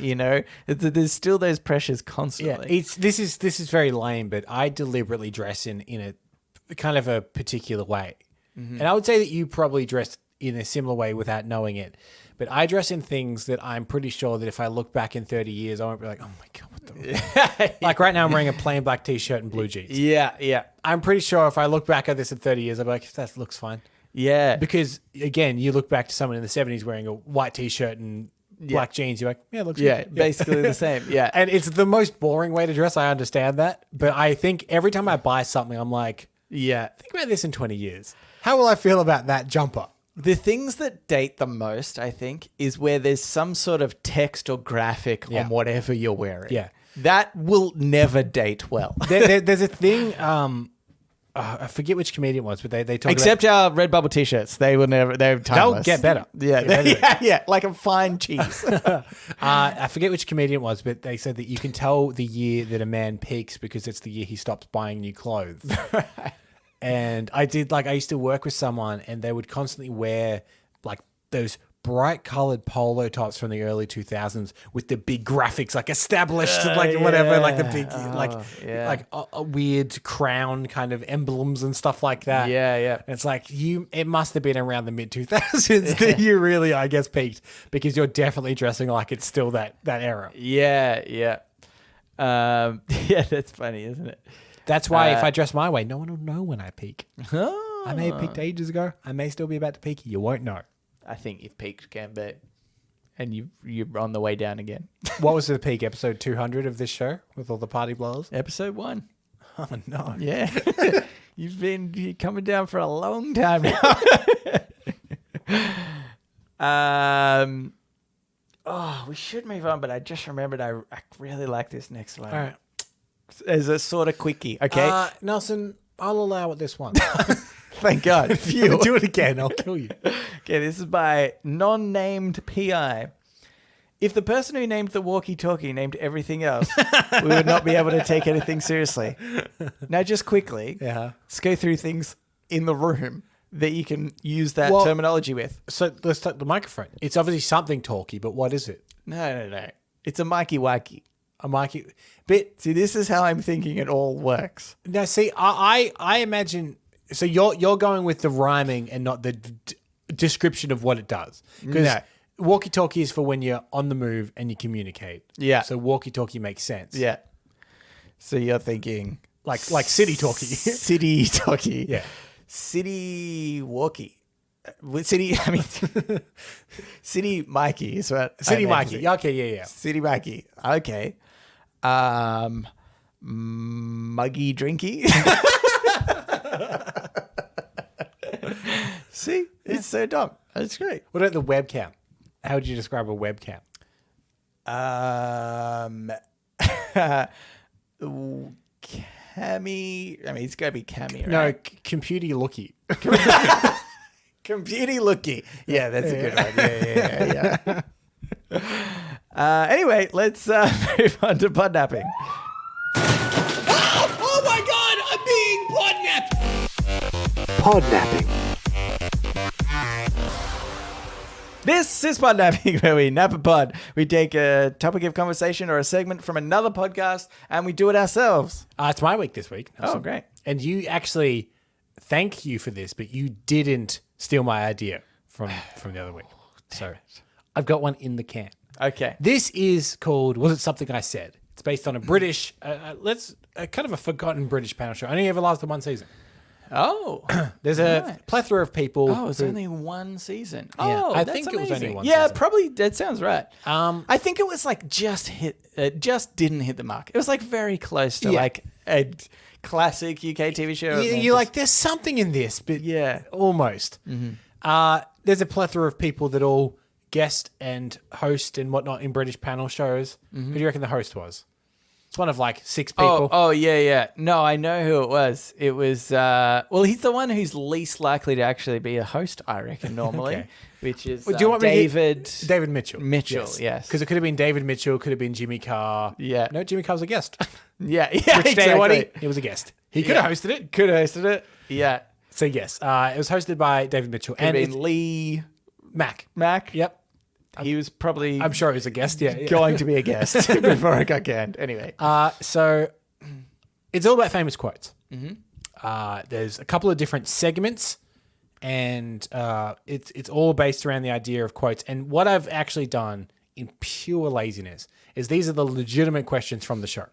There's still those pressures constantly. Yeah, this is very lame, but I deliberately dress in a kind of a particular way. And I would say that you probably dress in a similar way without knowing it. But I dress in things that I'm pretty sure that if I look back in 30 years, I won't be like, oh my God, what the... Like right now I'm wearing a plain black t-shirt and blue jeans. Yeah. I'm pretty sure if I look back at this in 30 years, I'll be like, that looks fine. Yeah. Because again, you look back to someone in the 70s wearing a white t-shirt and black jeans, you're like, it looks good. Basically the same. Yeah. And it's the most boring way to dress. I understand that. But I think every time I buy something, I'm like, think about this in 20 years. How will I feel about that jumper? The things that date the most, I think, is where there's some sort of text or graphic on whatever you're wearing. Yeah. That will never date well. There's a thing, I forget which comedian it was, but they talk Except our Redbubble t-shirts. They will never, they're timeless. They'll get better. Yeah, like a fine cheese. I forget which comedian it was, but they said that you can tell the year that a man peaks because it's the year he stops buying new clothes. And I used to work with someone and they would constantly wear like those bright colored polo tops from the early 2000s with the big graphics, like established, like whatever, like the big, like a weird crown kind of emblems and stuff like that. Yeah. And it's like it must have been around the mid 2000s that you really, I guess, peaked because you're definitely dressing like it's still that era. Yeah. That's funny, isn't it? That's why if I dress my way, no one will know when I peak. I may have peaked ages ago. I may still be about to peak. You won't know. I think you've peaked, Gambit, and you're on the way down again. What was the peak? Episode 200 of this show with all the party blowers? Episode 1. Oh, no. Yeah. You're coming down for a long time now. We should move on, but I just remembered I really like this next line. All right. As a sort of quickie, okay? Nelson, I'll allow it this one. Thank God. If you do it again, I'll kill you. Okay, this is by non-named PI. If the person who named the walkie-talkie named everything else, we would not be able to take anything seriously. Now, just quickly, let's go through things in the room that you can use that terminology with. So let's start the microphone. It's obviously something talkie, but what is it? No. It's a mikey-wakey. A mikey. But see, this is how I'm thinking it all works. Now, see, I imagine... So you're going with the rhyming and not the description of what it does. Because walkie-talkie is for when you're on the move and you communicate. Yeah. So walkie-talkie makes sense. Yeah. So you're thinking... Like city talkie. City talkie. Yeah. City walkie. City Mikey is what... City Mikey. Okay, yeah. City Mikey. Okay. Muggy drinky. See? It's so dumb. That's great. What about the webcam? How would you describe a webcam? Cammy. I mean, it's got to be cammy, right? No, computy looky. Computy looky. Yeah, that's a good one. Yeah. Anyway, let's move on to podnapping. Oh my God, I'm being podnapped. Podnapping. This is Podnapping, where we nap a pod. We take a topic of conversation or a segment from another podcast and we do it ourselves. It's my week this week. Oh, great. And you actually, thank you for this, but you didn't steal my idea from the other week. So I've got one in the can. Okay. This is called Was It Something I Said? It's based on a British, kind of a forgotten British panel show. Only ever lasted one season. Oh. There's a plethora of people. Oh, it's only one season. Yeah, Oh, I that's think amazing. it was only one Yeah, season. probably. That sounds right. I think it was like just didn't hit the mark. It was like very close to like a classic UK TV show. You're like, there's something in this, but almost. Mm-hmm. There's a plethora of people that all guest and host and whatnot in British panel shows. Who do you reckon the host was? It's one of like 6 people. Yeah. No, I know who it was. It was, well, he's the one who's least likely to actually be a host, I reckon, normally, Okay. which is Well, do you want me to David David Mitchell. Mitchell, yes. Because it could have been David Mitchell, could have been Jimmy Carr. Yeah. No, Jimmy Carr was a guest. Yeah, Rich exactly. Daywadi, he was a guest. He could have hosted it. Could have hosted it. Yeah. So yes, it was hosted by David Mitchell And and Lee Mac. Yep. He was probably I'm sure he was a guest. Yeah. going to be a guest before it got canned. Anyway. So it's all about famous quotes. There's a couple of different segments, and it's all based around the idea of quotes. And what I've actually done in pure laziness is these are the legitimate questions from the show.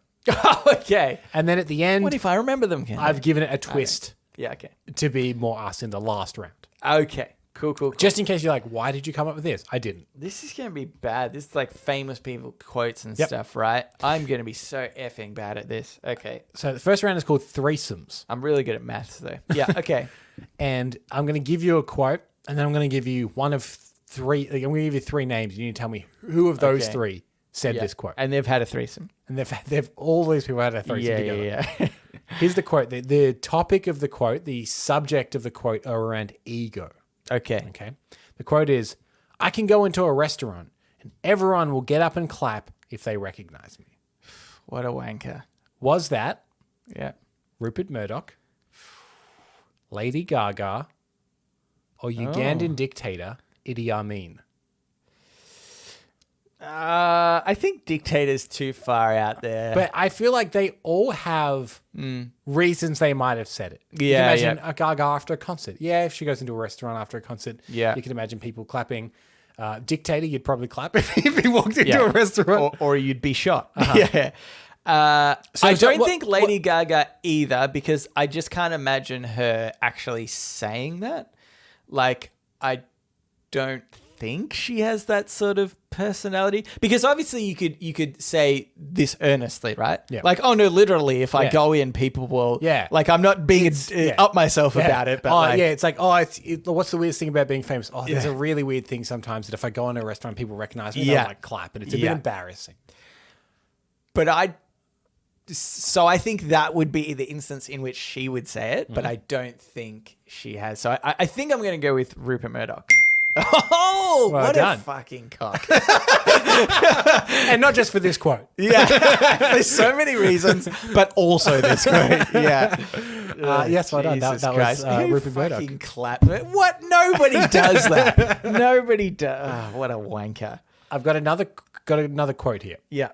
Okay. And then at the end, What if I remember them, Ken? I've given it a twist Yeah, okay. to be more us in the last round. Okay. Cool. Just in case you're like, why did you come up with this? I didn't. This is going to be bad. This is like famous people quotes and Yep. stuff, right? I'm going to be so effing bad at this. Okay. So the first round is called threesomes. I'm really good at maths, though. Yeah, okay. And I'm going to give you a quote, and then I'm going to give you one of 3. I'm going to give you 3 names. You need to tell me who of those Okay. 3 said Yeah. this quote. And they've had a threesome. And they've all these people had a threesome together. Yeah. Here's the quote. The topic of the quote, the subject of the quote are around ego. Okay. Okay. The quote is, I can go into a restaurant and everyone will get up and clap if they recognize me. What a wanker. Was that Yeah. Rupert Murdoch, Lady Gaga, or Ugandan dictator Idi Amin? I think dictator's too far out there. But I feel like they all have reasons they might have said it. You Yeah, can imagine a Gaga after a concert. Yeah, if she goes into a restaurant after a concert, Yeah. you can imagine people clapping. Dictator, you'd probably clap if he walked into a restaurant. Or you'd be shot. Yeah. I don't think Lady Gaga either, because I just can't imagine her actually saying that. Like, I don't think she has that sort of personality, because obviously you could say this earnestly, right? Yeah. Like, oh no, literally, if I Yeah. go in, people will. Yeah. Like, I'm not being yeah. up myself about it, but it's like, what's the weirdest thing about being famous? Oh, there's a really weird thing sometimes that if I go into a restaurant, people recognize me, Yeah. they'll like clap, and it's a bit embarrassing. But so I think that would be the instance in which she would say it, but I don't think she has. So I think I'm going to go with Rupert Murdoch. Oh, Well what done. a fucking cock. And not just for this quote. Yeah, there's so many reasons, but also this quote. Yeah. Yes, well done. Jesus That Christ. was Who Rupert Murdoch. fucking clap? What? Nobody does that. Nobody does. Oh, what a wanker. I've got another quote here. Yeah.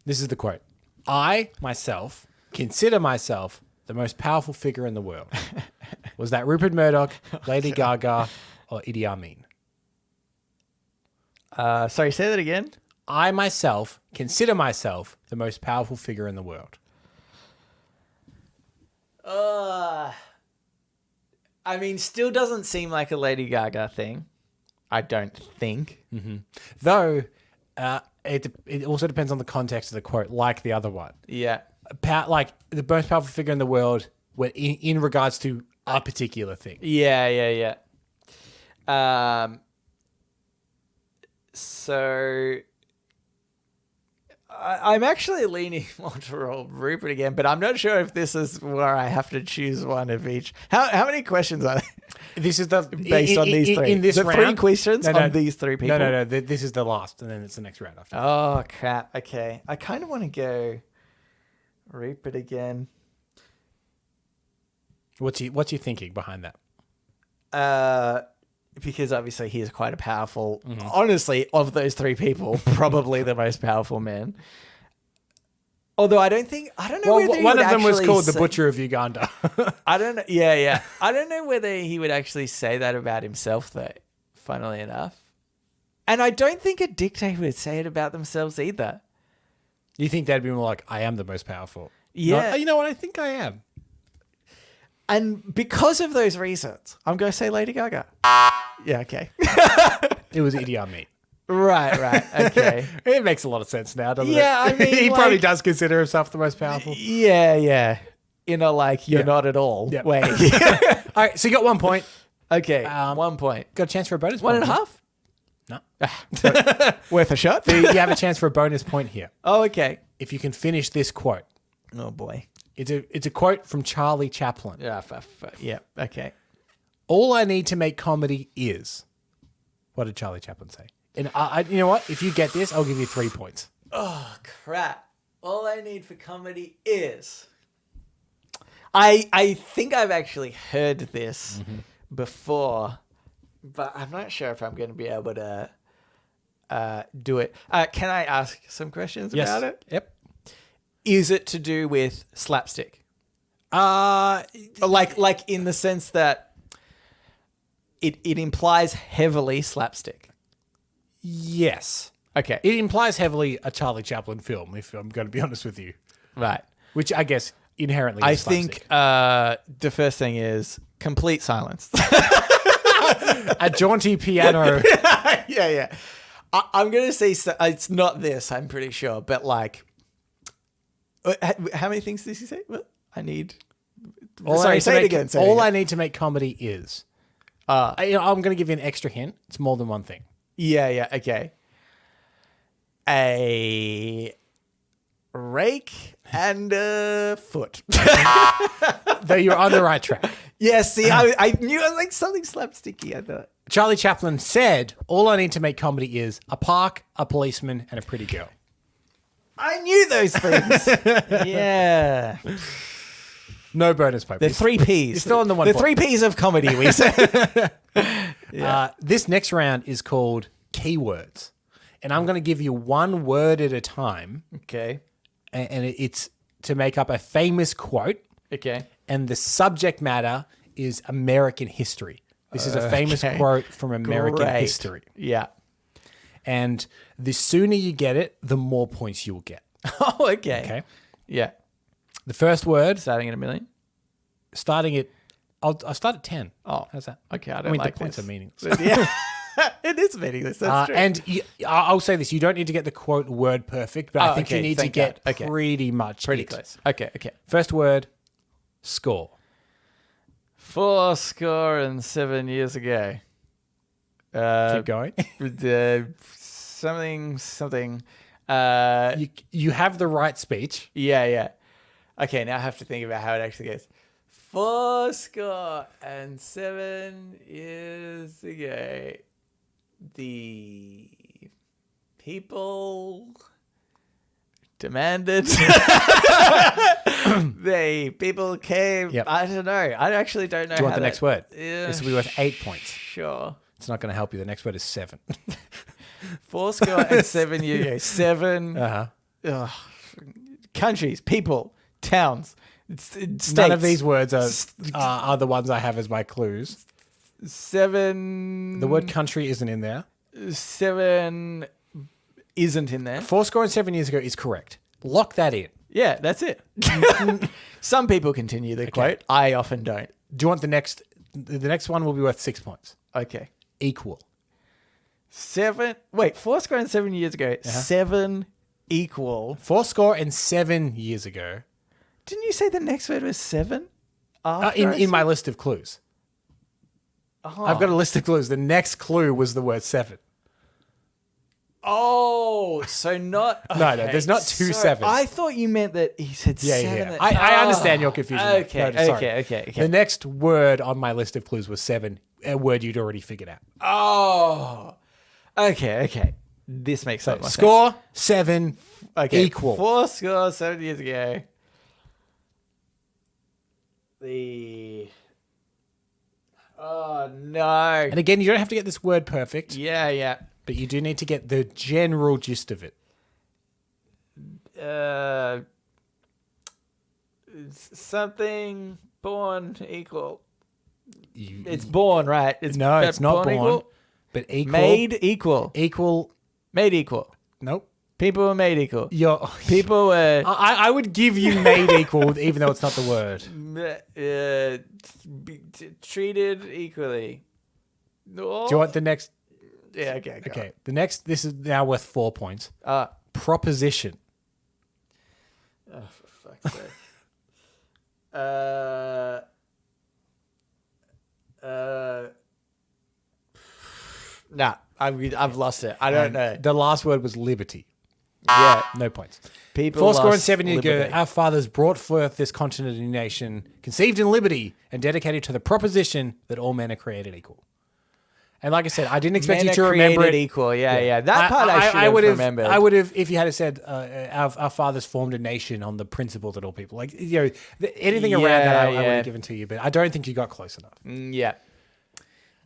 This is the quote. I, myself, consider myself the most powerful figure in the world. Was that Rupert Murdoch, Lady Gaga, or Idi Amin? Sorry, say that again. I, myself, consider myself the most powerful figure in the world. I mean, still doesn't seem like a Lady Gaga thing. I don't think. Though, it also depends on the context of the quote, like the other one. Yeah. Like, the most powerful figure in the world in regards to a particular thing. Yeah. So I'm actually leaning more toward Rupert again, but I'm not sure if this is where I have to choose one of each. How many questions are there? This is the Based on these 3. In this the round, 3 questions on these 3 people. No. This is the last, and then it's the next round after. Oh crap. Okay. I kind of want to go Rupert again. What's your thinking behind that? Because obviously he is quite a powerful, honestly, of those 3 people, probably the most powerful man. Although I don't know whether he one would of them was actually called the say- Butcher of Uganda. I don't know. Yeah. I don't know whether he would actually say that about himself, though, funnily enough. And I don't think a dictator would say it about themselves either. You think they'd be more like, I am the most powerful? Yeah. Not, you know what? I think I am. And because of those reasons, I'm going to say Lady Gaga. Yeah, okay. It was Idi Amin. Right. Okay. It makes a lot of sense now, doesn't it? Yeah, I mean, he probably like- does consider himself the most powerful. Yeah. In a you're not at all Yeah. way. All right, so you got 1 point. Okay, 1 point. Got a chance for a bonus 1.5? No. Worth a shot? You have a chance for a bonus point here. Oh, okay. if you can finish this quote. Oh boy. It's a quote from Charlie Chaplin. Yeah. Yeah. Okay. All I need to make comedy is. What did Charlie Chaplin say? And you know what? If you get this, I'll give you 3 points. Oh crap! All I need for comedy is. I think I've actually heard this before, but I'm not sure if I'm going to be able to do it. Can I ask some questions about it? Yep. Is it to do with slapstick? Like in the sense that it implies heavily slapstick. Yes. Okay. It implies heavily a Charlie Chaplin film, if I'm going to be honest with you. Right. Which I guess inherently I is slapstick. think the first thing is complete silence. A jaunty piano. Yeah. I'm going to say it's not this, I'm pretty sure. But like, how many things did he say? Well, I need... say it again. I need to make comedy is... I'm going to give you an extra hint. It's more than one thing. Yeah, okay. A rake and a foot. Though you're on the right track. Yeah, see, I knew it was like something slapsticky, I thought. Charlie Chaplin said, all I need to make comedy is a park, a policeman, and a pretty girl. I knew those things. Yeah. No bonus point. The 3 Ps. You're still on the 1 The point. 3 Ps of comedy, we say. This next round is called keywords. And I'm going to give you one word at a time. Okay. And it's to make up a famous quote. Okay. And the subject matter is American history. This is a famous quote from American history. Yeah. And the sooner you get it, the more points you will get. Oh, okay. Okay. Yeah. The first word, Starting at $1 million? starting at, I'll start at 10. Oh. How's that? Okay, I mean, like the points this. are meaningless. Yeah. It is meaningless. That's true. And I'll say this, you don't need to get the quote word perfect, but I think you need to get pretty much pretty it. close. Okay. First word, score. 77 years ago. Keep going. Something. You have the right speech. Yeah. Okay, now I have to think about how it actually goes. 77 years ago, the people demanded. People came. Yep. I don't know. I actually don't know. Do you want the next word? Yeah, This will be worth 8 points. Sure. It's not going to help you. The next word is 7. 7 years ago. 7 countries, people, towns, states. None of these words are the ones I have as my clues. 7. The word country isn't in there. 7 isn't in there. 7 years ago is correct. Lock that in. Yeah, that's it. Some people continue the quote. I often don't. Do you want the next? The next one will be worth 6 points. Okay. Equal. 7 years ago. 7 equal. 7 years ago. Didn't you say the next word was 7? In my list of clues. Oh. I've got a list of clues. The next clue was the word 7. Oh, so not... No, there's not two sevens. I thought you meant that he said 7. I understand your confusion. Okay, No, sorry. okay. The next word on my list of clues was 7, a word you'd already figured out. Oh, okay. This makes sense. Score 7 equal. 7 years ago. Oh, no. And again, you don't have to get this word perfect. Yeah. But you do need to get the general gist of it. Something born equal. It's born, right? It's not born. Equal? But equal. Made equal. Equal. Made equal. Nope. People were made equal. People were... I would give you made equal, even though it's not the word. Treated equally. No. Do you want the next? Yeah, okay. Okay. The next, this is now worth 4 points. Proposition. Oh, for fuck's sake. Nah, I've lost it. I don't know. The last word was liberty. Yeah. No points. People 70 ago, liberty. our fathers brought forth this continent and nation, conceived in liberty and dedicated to the proposition that all men are created equal. And like I said, I didn't expect Men you are to remember it. created equal. Yeah. That part I should have remembered. I would have, if you had said, our fathers formed a nation on the principle that all people, like, anything around that, I would have given to you, but I don't think you got close enough. Yeah.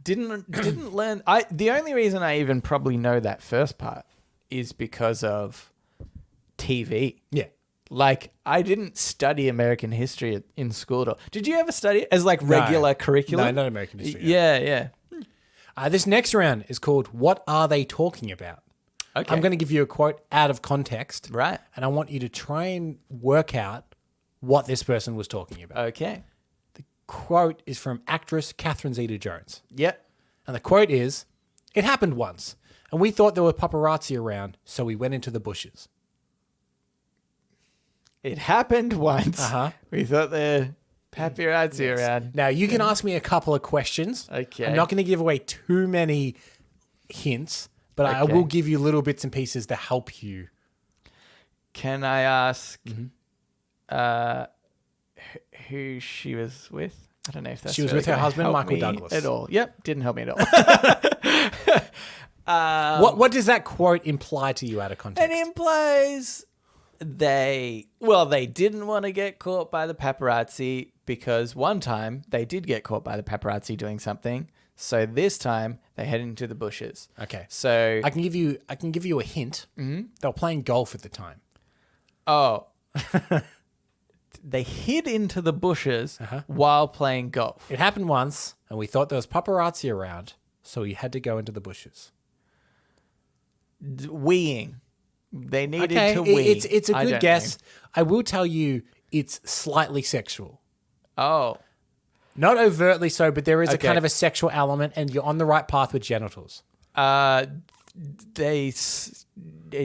Didn't learn. The only reason I even probably know that first part is because of TV. Yeah. Like, I didn't study American history in school. Did you ever study it as like regular curriculum? No, not American history. Yeah. This next round is called What Are They Talking About? Okay. I'm going to give you a quote out of context. Right. And I want you to try and work out what this person was talking about. Okay. The quote is from actress Catherine Zeta-Jones. Yep. And the quote is, "It happened once, and we thought there were paparazzi around, so we went into the bushes." It happened once. Uh-huh. We thought the paparazzi around. Now, you can ask me a couple of questions. Okay. I'm not going to give away too many hints, but I Okay. will give you little bits and pieces to help you. Can I ask who she was with? I don't know if that's She was really with her gonna husband, help Michael me Douglas. At all. Yep. Didn't help me at all. What does that quote imply to you out of context? It implies they didn't want to get caught by the paparazzi because one time they did get caught by the paparazzi doing something. So this time they head into the bushes. Okay. So I can give you a hint. Mm-hmm. They were playing golf at the time. they hid into the bushes while playing golf. It happened once, and we thought there was paparazzi around, so we had to go into the bushes. Weeing. They needed Okay, to wee. it's a I good don't guess. I will tell you it's slightly sexual. know. Not overtly so, but there is a Okay. kind of a sexual element, and you're on the right path with genitals.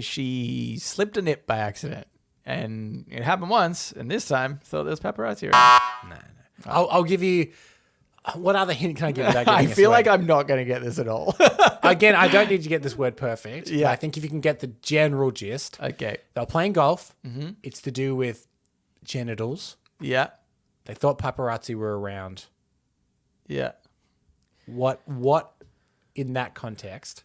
She slipped a nip by accident. And it happened once, and this time thought there was paparazzi around. No. I'll give you... What other hint can I give you? I feel like I'm not going to get this at all. Again, I don't need to get this word perfect. Yeah. But I think if you can get the general gist. Okay. They were playing golf. Mm-hmm. It's to do with genitals. Yeah. They thought paparazzi were around. Yeah. What in that context?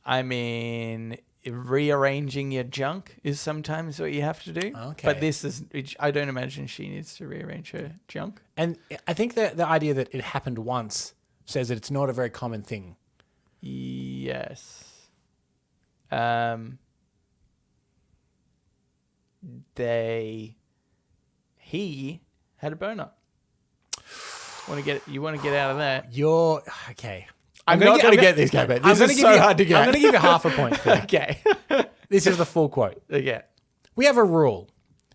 I mean, rearranging your junk is sometimes what you have to do. Okay. But this is, I don't imagine she needs to rearrange her junk. And I think that the idea that it happened once says that it's not a very common thing. Yes. He had a boner. You want to get out of that? You're okay. I'm not going to get this, Gabby. This is so hard to get. I'm going to give you half a point for that. Okay. This is the full quote. Okay. We have a rule.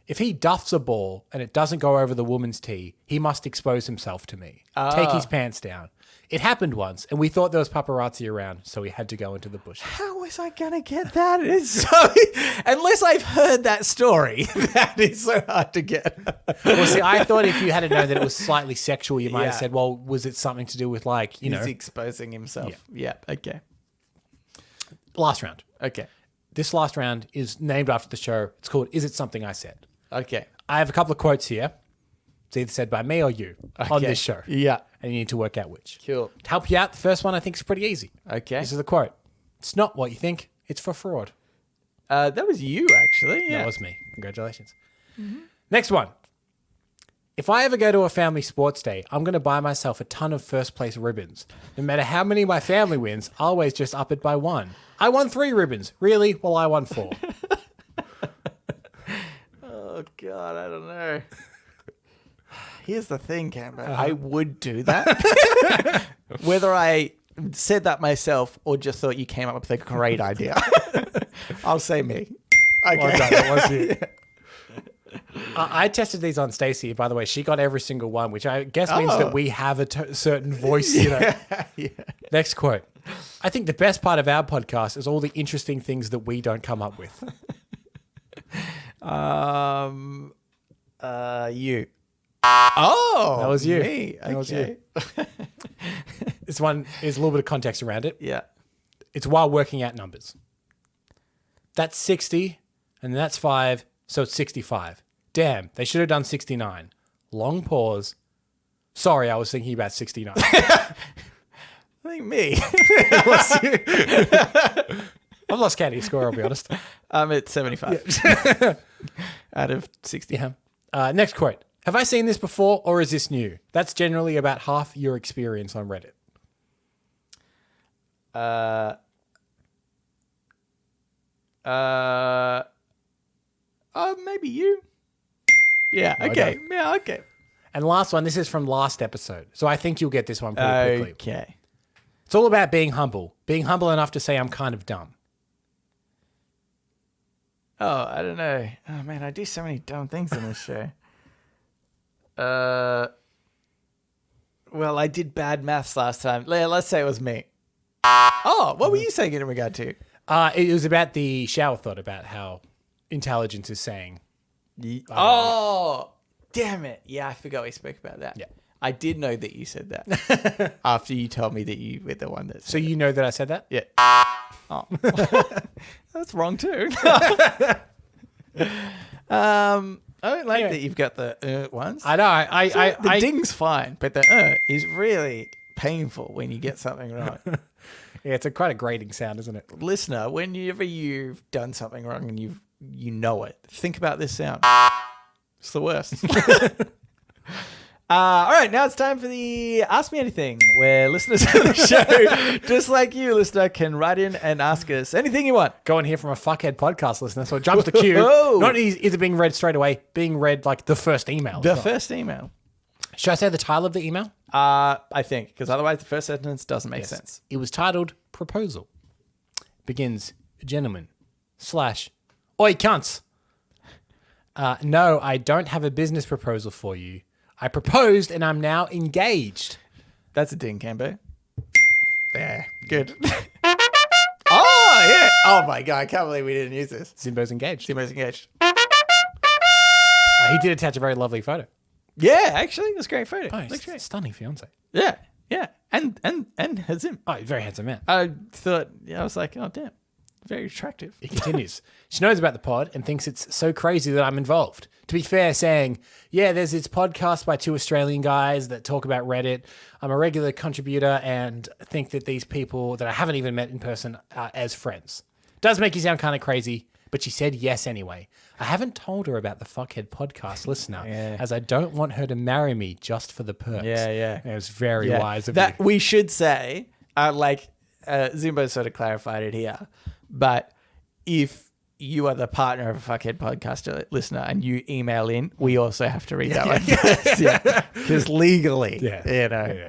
If he duffs a ball and it doesn't go over the woman's tee, he must expose himself to me. Take his pants down. It happened once, and we thought there was paparazzi around, so we had to go into the bushes. How was I going to get that? It's so, unless I've heard that story, that is so hard to get. Well, see, I thought if you had known that it was slightly sexual, you might have Yeah. said, well, was it something to do with, like, He's exposing himself. Yeah. Okay. Last round. Okay. This last round is named after the show. It's called Is It Something I Said? Okay. I have a couple of quotes here. It's either said by me or you on Okay. this show. Yeah. And you need to work out which. Cool. To help you out, the first one I think is pretty easy. Okay. This is the quote. It's not what you think. It's for fraud. That was you, actually. Yeah. That was me. Congratulations. Mm-hmm. Next one. If I ever go to a family sports day, I'm going to buy myself a ton of first place ribbons. No matter how many my family wins, I'll always just up it by one. I won 3 ribbons. Really? Well, I won 4. Oh, God, I don't know. Here's the thing, Cameron. I would do that. Whether I said that myself or just thought you came up with a great idea. I'll say me. Okay. Well done. That was you. I tested these on Stacey. By the way, she got every single one, which I guess means that we have a certain voice. Yeah. Next quote. I think the best part of our podcast is all the interesting things that we don't come up with. You. Oh, That was you. Me. That was Okay. This one is a little bit of context around it. Yeah. It's while working out numbers. That's 60, and that's 5, so it's 65. Damn, they should have done 69. Long pause. Sorry, I was thinking about 69. I think me. I've lost count of your score, I'll be honest. I'm at 75 out of 60. Yeah. Next quote. Have I seen this before or is this new? That's generally about half your experience on Reddit. Maybe you. Yeah, okay. Yeah, okay. And last one, this is from last episode. So I think you'll get this one pretty quickly. Okay. It's all about being humble. Being humble enough to say I'm kind of dumb. Oh, I don't know. Oh, man, I do so many dumb things in this show. Well, I did bad maths last time. Let's say it was me. Oh, what were you saying in regard to? It was about the shower thought about how intelligence is saying. Oh, damn it. Yeah, I forgot we spoke about that. Yeah. I did know that you said that after you told me that you were the one that said So you know that I said that? Yeah. Oh. That's wrong too. I don't like that you've got the ones. I know. The ding's fine, but the is really painful when you get something wrong. Yeah, it's quite a grating sound, isn't it? Listener, whenever you've done something wrong and you know it, think about this sound. It's the worst. All right, now it's time for the Ask Me Anything, where listeners of the show, just like you, listener, can write in and ask us anything you want. Go and hear from a fuckhead podcast listener, so it jumps the queue. Whoa. Not either being read straight away, being read like the first email. The first email. Should I say the title of the email? I think, because otherwise the first sentence doesn't make sense. It was titled Proposal. Begins, gentlemen, / oi cunts. No, I don't have a business proposal for you. I proposed and I'm now engaged. That's a ding, Cambo. There. Good. Oh, yeah. Oh, my God. I can't believe we didn't use this. Zimbo's engaged. Simbo's engaged. He did attach a very lovely photo. Yeah, actually. That's a great photo. Oh, Looks great. stunning fiance. Yeah. Yeah. And has him. Oh, very handsome man. I was like, oh, damn. Very attractive. He continues. She knows about the pod and thinks it's so crazy that I'm involved. To be fair, saying, yeah, there's this podcast by 2 Australian guys that talk about Reddit. I'm a regular contributor and think that these people that I haven't even met in person are as friends. Does make you sound kind of crazy, but she said yes anyway. I haven't told her about the Fuckhead podcast listener, as I don't want her to marry me just for the perks. Yeah. It was very wise of that you. we should say, Zimbo sort of clarified it here, but if you are the partner of a Fuckhead podcast listener and you email in, we also have to read that one first. Yeah. Because legally,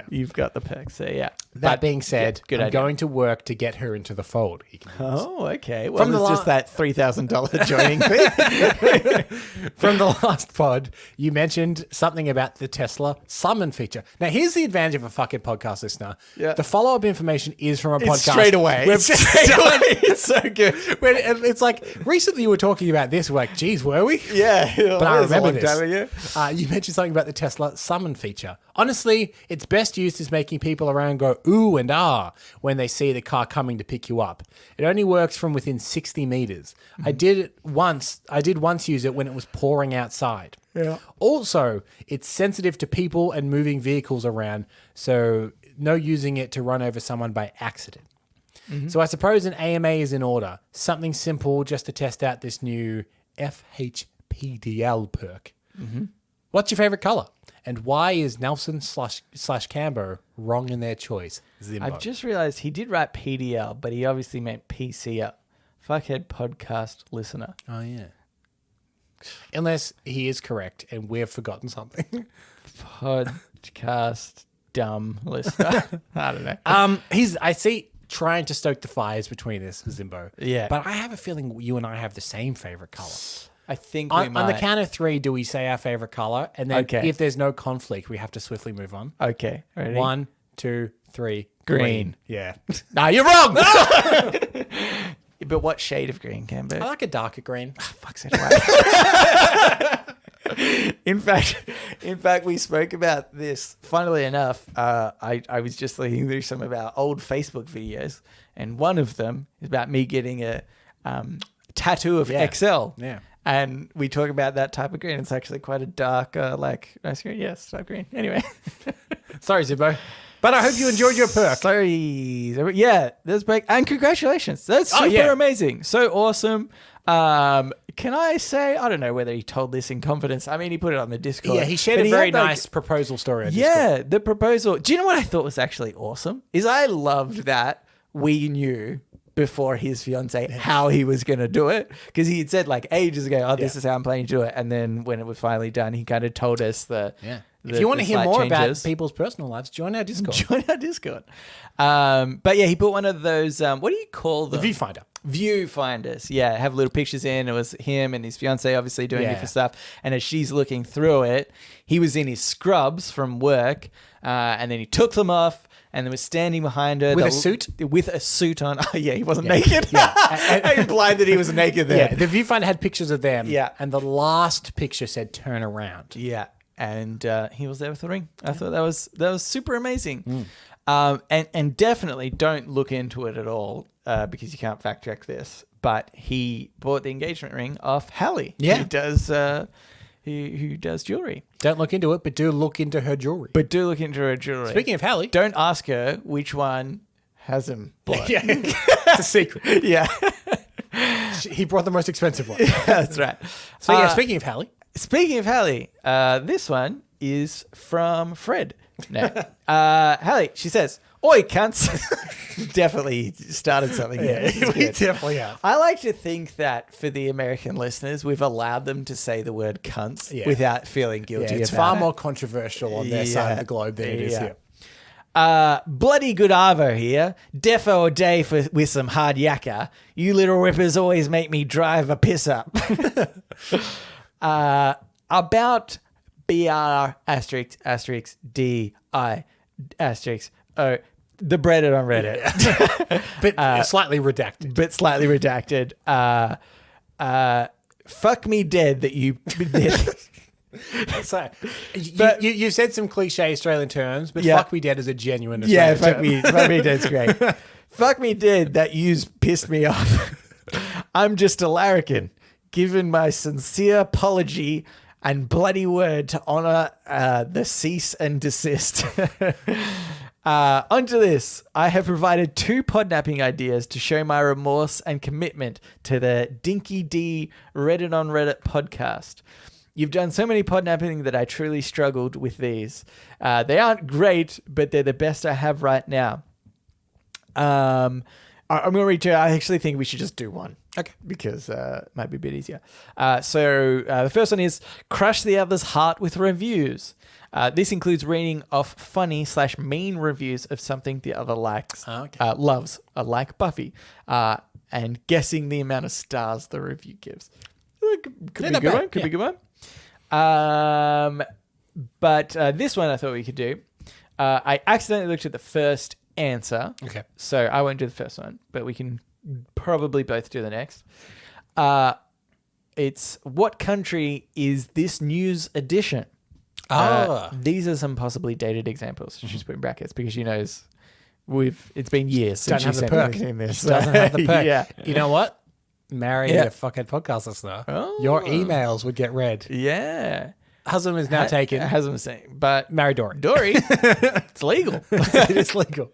you've got the perks. So, yeah. That being said, good I'm idea. going to work to get her into the fold. Oh, okay. Well, From the it's just that $3,000 joining fee. From the last pod, you mentioned something about the Tesla summon feature. Now, here's the advantage of a Fuckhead podcast listener. Yeah. The follow-up information is from a podcast. Straight away. We've It's just straight done- away. It's so good. It's like, recently you were talking about this. We're like, geez, were we? Yeah. But I remember this. Time ago. You mentioned something about the Tesla summon feature. Honestly, it's best used as making people around go ooh and ah when they see the car coming to pick you up. It only works from within 60 meters. I did once use it when it was pouring outside. Yeah. Also, it's sensitive to people and moving vehicles around, so no using it to run over someone by accident. So I suppose an AMA is in order. Something simple just to test out this new FHPDL perk. What's your favorite color? And why is Nelson / Cambo wrong in their choice? Zimbo. I've just realized he did write PDL, but he obviously meant PCL. Fuckhead podcast listener. Oh, yeah. Unless he is correct and we've forgotten something. Podcast dumb listener. I don't know. I see trying to stoke the fires between us, Zimbo. Yeah. But I have a feeling you and I have the same favorite color. I think we might. On the count of 3, do we say our favorite color? And then Okay. if there's no conflict, we have to swiftly move on. Okay. Ready? 1, 2, 3. Green. Yeah. Nah, you're wrong. But what shade of green, Cambo? I like a darker green. Fuck's it. In fact, we spoke about this. Funnily enough, I was just looking through some of our old Facebook videos, and one of them is about me getting a tattoo of Yeah. XL. Yeah. And we talk about that type of green. It's actually quite a dark, nice green. Yes, dark green. Anyway. Sorry, Zibbo. But I hope you enjoyed your perk. Sorry. Yeah, there's break. And congratulations. That's super amazing. So awesome. Can I say, I don't know whether he told this in confidence. I mean, he put it on the Discord. Yeah, he shared a very nice proposal story on Discord. Yeah, the proposal. Do you know what I thought was actually awesome? Is I loved that we knew before his fiance how he was going to do it, because he had said like ages ago, this is how I'm planning to do it, and then when it was finally done, he kind of told us if you want to hear more about people's personal lives, join our Discord. But yeah, he put one of those what do you call them? The Viewfinders. Yeah, have little pictures in. It was him and his fiance obviously doing different stuff, and as she's looking through it, he was in his scrubs from work, and then he took them off and then was standing behind her with a suit on. Oh yeah, he wasn't naked. Yeah, implied that he was naked there. Yeah, the viewfinder had pictures of them. Yeah, and the last picture said "turn around." Yeah, and he was there with the ring. I thought that was super amazing. And definitely don't look into it at all because you can't fact check this. But he bought the engagement ring off Hallie. Yeah, he does. Who does jewelry. Don't look into it, but do look into her jewelry. Speaking of Hallie, don't ask her which one has him bought. Yeah, it's a secret. Yeah, he brought the most expensive one. Yeah, that's right. So yeah, speaking of Hallie, this one is from Fred. No, Hallie. She says, "Oi, cunts." Definitely started something here. We definitely have. I like to think that for the American listeners, we've allowed them to say the word cunts without feeling guilty. It's far more controversial on their side of the globe than it is here. Bloody good arvo here. Defo a day with some hard yakka. You little rippers always make me drive a piss up. About BR asterisk asterisk DI asterisk O. The Breaded on Reddit. But slightly redacted. Fuck me dead that you did. So, you said some cliche Australian terms, but fuck me dead is a genuine Australian term. Fuck me dead's great. Fuck me dead that you's pissed me off. I'm just a larrikin. Given my sincere apology and bloody word to honour the cease and desist. Onto this. I have provided 2 podnapping ideas to show my remorse and commitment to the Dinky D Reddit on Reddit podcast. You've done so many podnapping that I truly struggled with these. They aren't great, but they're the best I have right now. I'm going to read to. I actually think we should just do one. Okay. Because it might be a bit easier. So the first one is crush the other's heart with reviews. This includes reading off funny/mean reviews of something the other likes, loves, like Buffy, and guessing the amount of stars the review gives. Could be a good one. Could be a good one. But this one I thought we could do. I accidentally looked at the first answer. Okay. So I won't do the first one, but we can probably both do the next. It's what country is this news edition? These are some possibly dated examples. She's put in brackets because she knows it's been years since she sent me in this. Doesn't have the perk. Yeah. You know what? Marry a fuckhead podcast listener. Your emails would get read. Yeah. Husband is now taken. Hasn't seen, but marry Dory. It's legal. It is legal.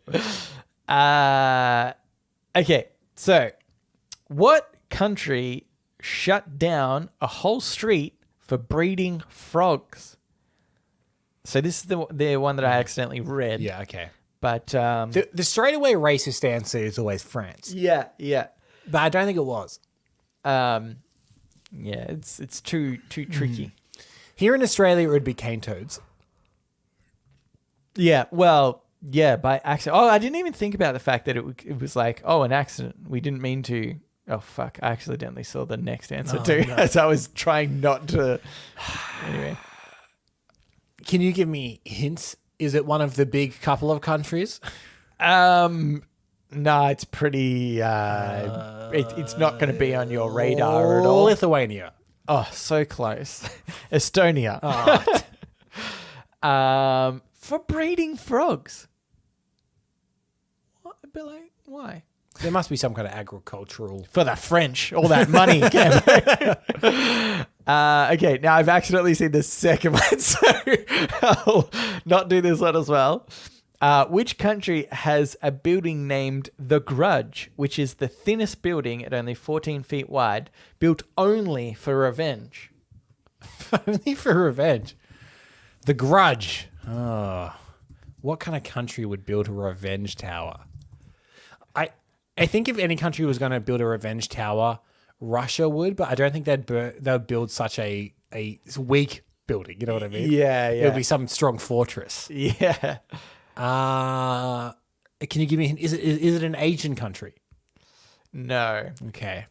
Okay. So, what country shut down a whole street for breeding frogs? So this is the one that I accidentally read. Yeah, okay. But the straightaway racist answer is always France. Yeah. But I don't think it was. Yeah, it's too tricky. Here in Australia, it would be cane toads. Yeah, well, yeah, by accident. Oh, I didn't even think about the fact that it was like, an accident. We didn't mean to. Oh, fuck. I accidentally saw the next answer too. No. As I was trying not to. Anyway. Can you give me hints? Is it one of the big couple of countries? No, it's pretty. It's not going to be on your radar at all. Lithuania. Oh, so close. Estonia. For breeding frogs. What? But like, why? There must be some kind of agricultural. For the French, all that money. Okay, now I've accidentally seen the second one, so I'll not do this one as well. Which country has a building named The Grudge, which is the thinnest building at only 14 feet wide, built only for revenge? Only for revenge. The Grudge. Oh, what kind of country would build a revenge tower? I think if any country was going to build a revenge tower, Russia would, but I don't think they'd build such a weak building. You know what I mean? Yeah. It would be some strong fortress. Yeah. Can you give me a hint? Is it an Asian country? No. Okay.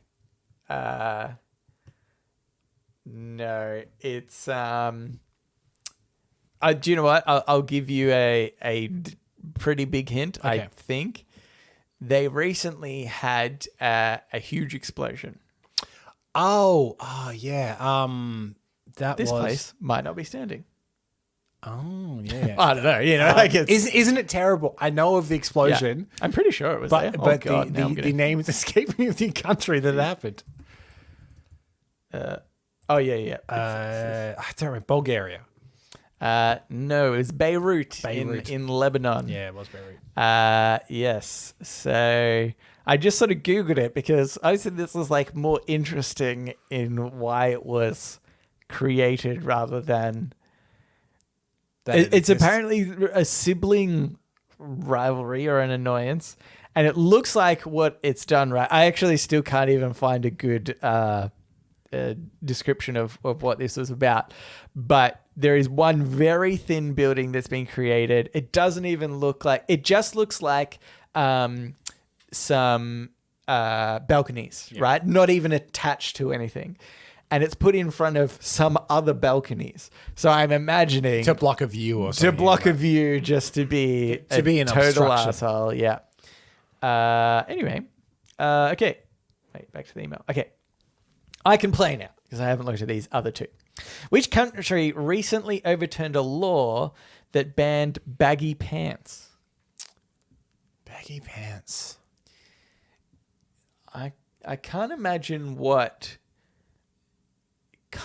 No. It's do you know what? I'll give you a pretty big hint. Okay. I think they recently had a huge explosion. Oh yeah. This place might not be standing. Oh yeah. I don't know. You know, like isn't it terrible? I know of the explosion. Yeah, I'm pretty sure it was there. But God, the name is escaping me of the country that it happened. Yeah. I don't remember. Bulgaria. No, it was Beirut. In Lebanon. Yeah, it was Beirut. Yes. So I just sort of Googled it because I said this was like more interesting in why it was created rather than it's apparently a sibling rivalry or an annoyance. And it looks like what it's done right. I actually still can't even find a good description of what this was about. But there is one very thin building that's been created. It doesn't even look like... It just looks like some balconies, right? Not even attached to anything. And it's put in front of some other balconies. So I'm imagining... To block a view or something. To block a view just to be an total obstruction. asshole. Yeah. Anyway. Okay. Wait, back to the email. Okay. I can play now because I haven't looked at these other two. Which country recently overturned a law that banned baggy pants? Baggy pants. I can't imagine what...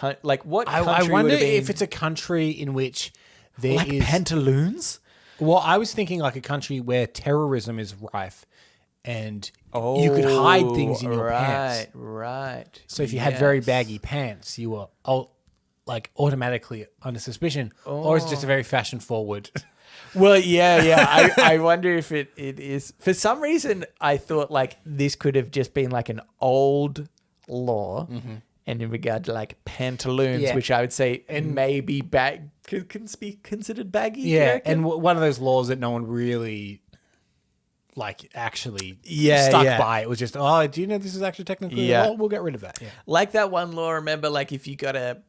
what country I wonder would have been, if it's a country in which there like is... pantaloons? Well, I was thinking like a country where terrorism is rife and you could hide things in your pants. Right. So if you had very baggy pants, you were automatically under suspicion. Or it's just a very fashion forward. Well, yeah. I wonder if it is. For some reason, I thought like this could have just been like an old law. Mm-hmm. And in regard to like pantaloons, which I would say maybe can be considered baggy. Yeah, and one of those laws that no one really actually stuck by. It was just, do you know this is actually technically a law? We'll get rid of that. Yeah. Like that one law, remember, like if you got a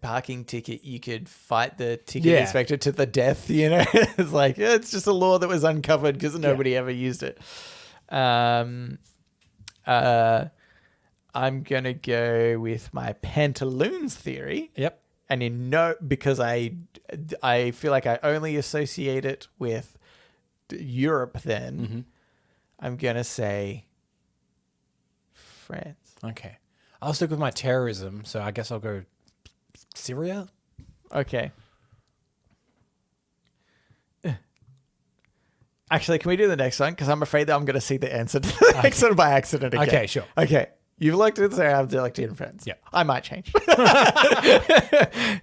parking ticket, you could fight the ticket inspector to the death, you know? It's like, it's just a law that was uncovered because nobody ever used it. I'm going to go with my pantaloons theory. Yep. And because I feel like I only associate it with Europe then, mm-hmm. I'm going to say France. Okay. I'll stick with my terrorism, so I guess I'll go Syria? Okay. Actually, can we do the next one? Because I'm afraid that I'm going to see the answer to the next one by accident again. Okay, sure. Okay. You've looked at it, so I've selected in France. Yeah. I might change.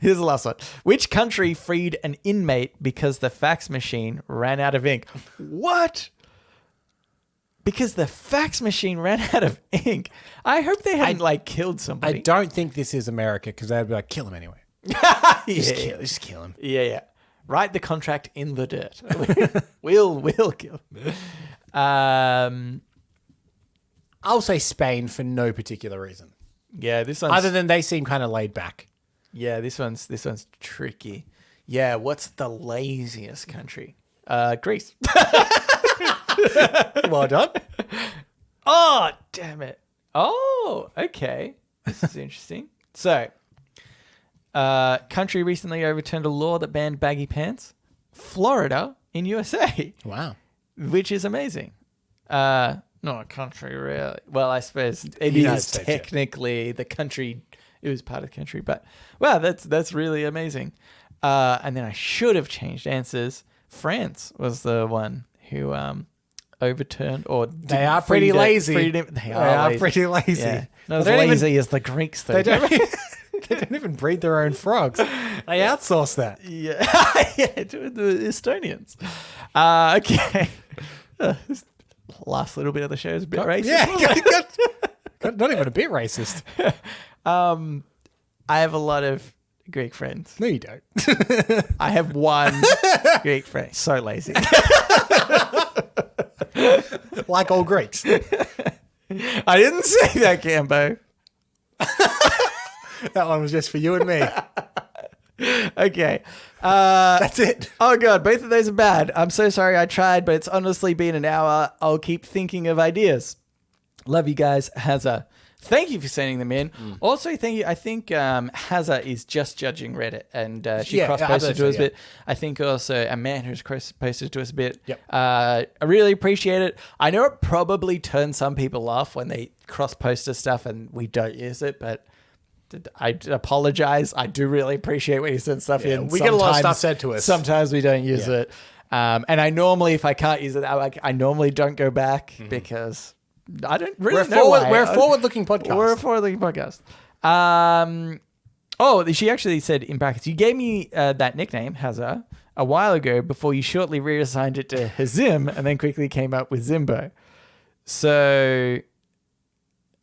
Here's the last one. Which country freed an inmate because the fax machine ran out of ink? What? Because the fax machine ran out of ink? I hope they hadn't killed somebody. I don't think this is America because they'd be like, kill him anyway. Just kill him. Yeah. Write the contract in the dirt. We'll kill him. I'll say Spain for no particular reason. Yeah, this one's... Other than they seem kind of laid back. Yeah, this one's tricky. Yeah, what's the laziest country? Greece. Well done. Oh, damn it. Oh, okay. This is interesting. So, country recently overturned a law that banned baggy pants. Florida in USA. Wow. Which is amazing. Not a country, really. Well, I suppose it United is States, yeah. technically the country. It was part of the country, but wow, that's really amazing. And then I should have changed answers. France was the one who overturned or They are pretty lazy. They are pretty lazy. Yeah. Not as They don't lazy even- as the Greeks, though. They don't, they don't even breed their own frogs. They outsource that. Yeah, yeah, to the Estonians. Okay. This last little bit of the show is a bit racist. Yeah, not even a bit racist. I have a lot of Greek friends. No, you don't. I have one Greek friend. So lazy. Like all Greeks. I didn't say that, Cambo. That one was just for you and me. Okay. That's it. Oh, God. Both of those are bad. I'm so sorry I tried, but it's honestly been an hour. I'll keep thinking of ideas. Love you guys. Hazza. Thank you for sending them in. Also, thank you. I think Hazza is just judging Reddit, and she Yeah, cross-posted to us a yeah. bit. I think also a man who's cross-posted to us a bit. Yep. I really appreciate it. I know it probably turns some people off when they cross-post us stuff and we don't use it, but I apologize. I do really appreciate when you send stuff in. we get a lot of Sometimes- stuff said to us. Sometimes we don't use it. And I normally, if I can't use it, I normally don't go back because I don't really know why. We're a forward-looking podcast. We're a forward-looking podcast. She actually said in brackets, you gave me that nickname, Hazza, a while ago before you shortly reassigned it to Hazim and then quickly came up with Zimbo. So,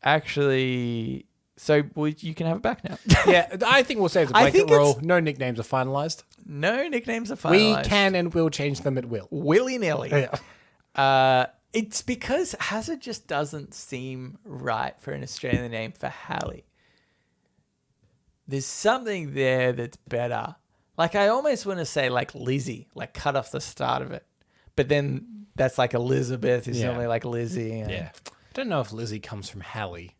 actually... So you can have it back now. Yeah, I think we'll say it's a I blanket think rule. No nicknames are finalized. No nicknames are We finalized. can and will change them at will. Willy-nilly. Yeah. It's because Hazard just doesn't seem right for an Australian name for Hallie. There's something there that's better. Like, I almost want to say, like, Lizzie. Like, cut off the start of it. But then that's like Elizabeth. It's Yeah. normally like Lizzie. And Yeah. I don't know if Lizzie comes from Hallie.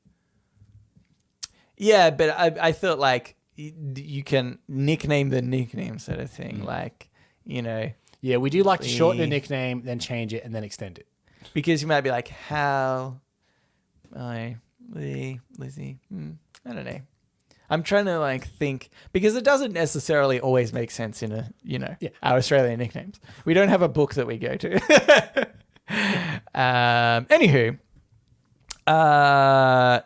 Yeah, but I thought, like, you can nickname the nickname sort of thing. Like, you know. Yeah, we do like to shorten a Lee. nickname, then change it, and then extend it. Because you might be like, Hal, Lee, Lizzie. I don't know. I'm trying to like think because it doesn't necessarily always make sense in our Australian nicknames. We don't have a book that we go to. Anywho,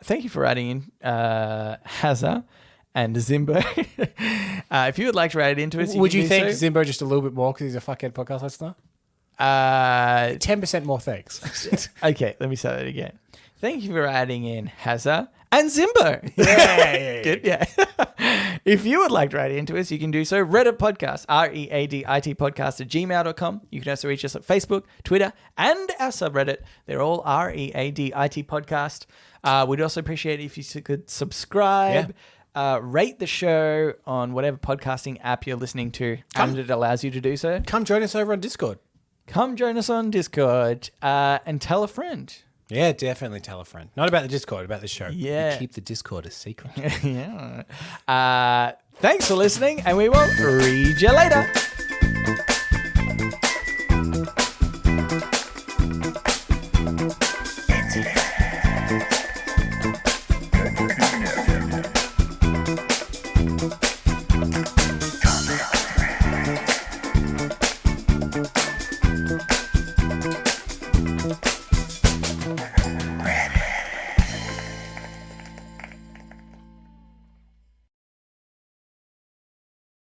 thank you for writing in, Hazza and Zimbo. If you would like to write it into us, Would can you do thank so. Zimbo just a little bit more because he's a fuckhead podcast listener? 10% more thanks. Okay, let me say that again. Thank you for adding in Hazza and Zimbo. Yeah. Good, yeah. If you would like to write into us, you can do so. Reddit podcast, READIT podcast at gmail.com. You can also reach us at Facebook, Twitter, and our subreddit. They're all READIT podcast. We'd also appreciate it if you could subscribe, rate the show on whatever podcasting app you're listening to, and it allows you to do so. Come join us over on Discord. Come join us on Discord and tell a friend. Yeah, definitely tell a friend. Not about the Discord, about the show. Yeah. We keep the Discord a secret. Yeah. Thanks for listening, and we will read you later. Come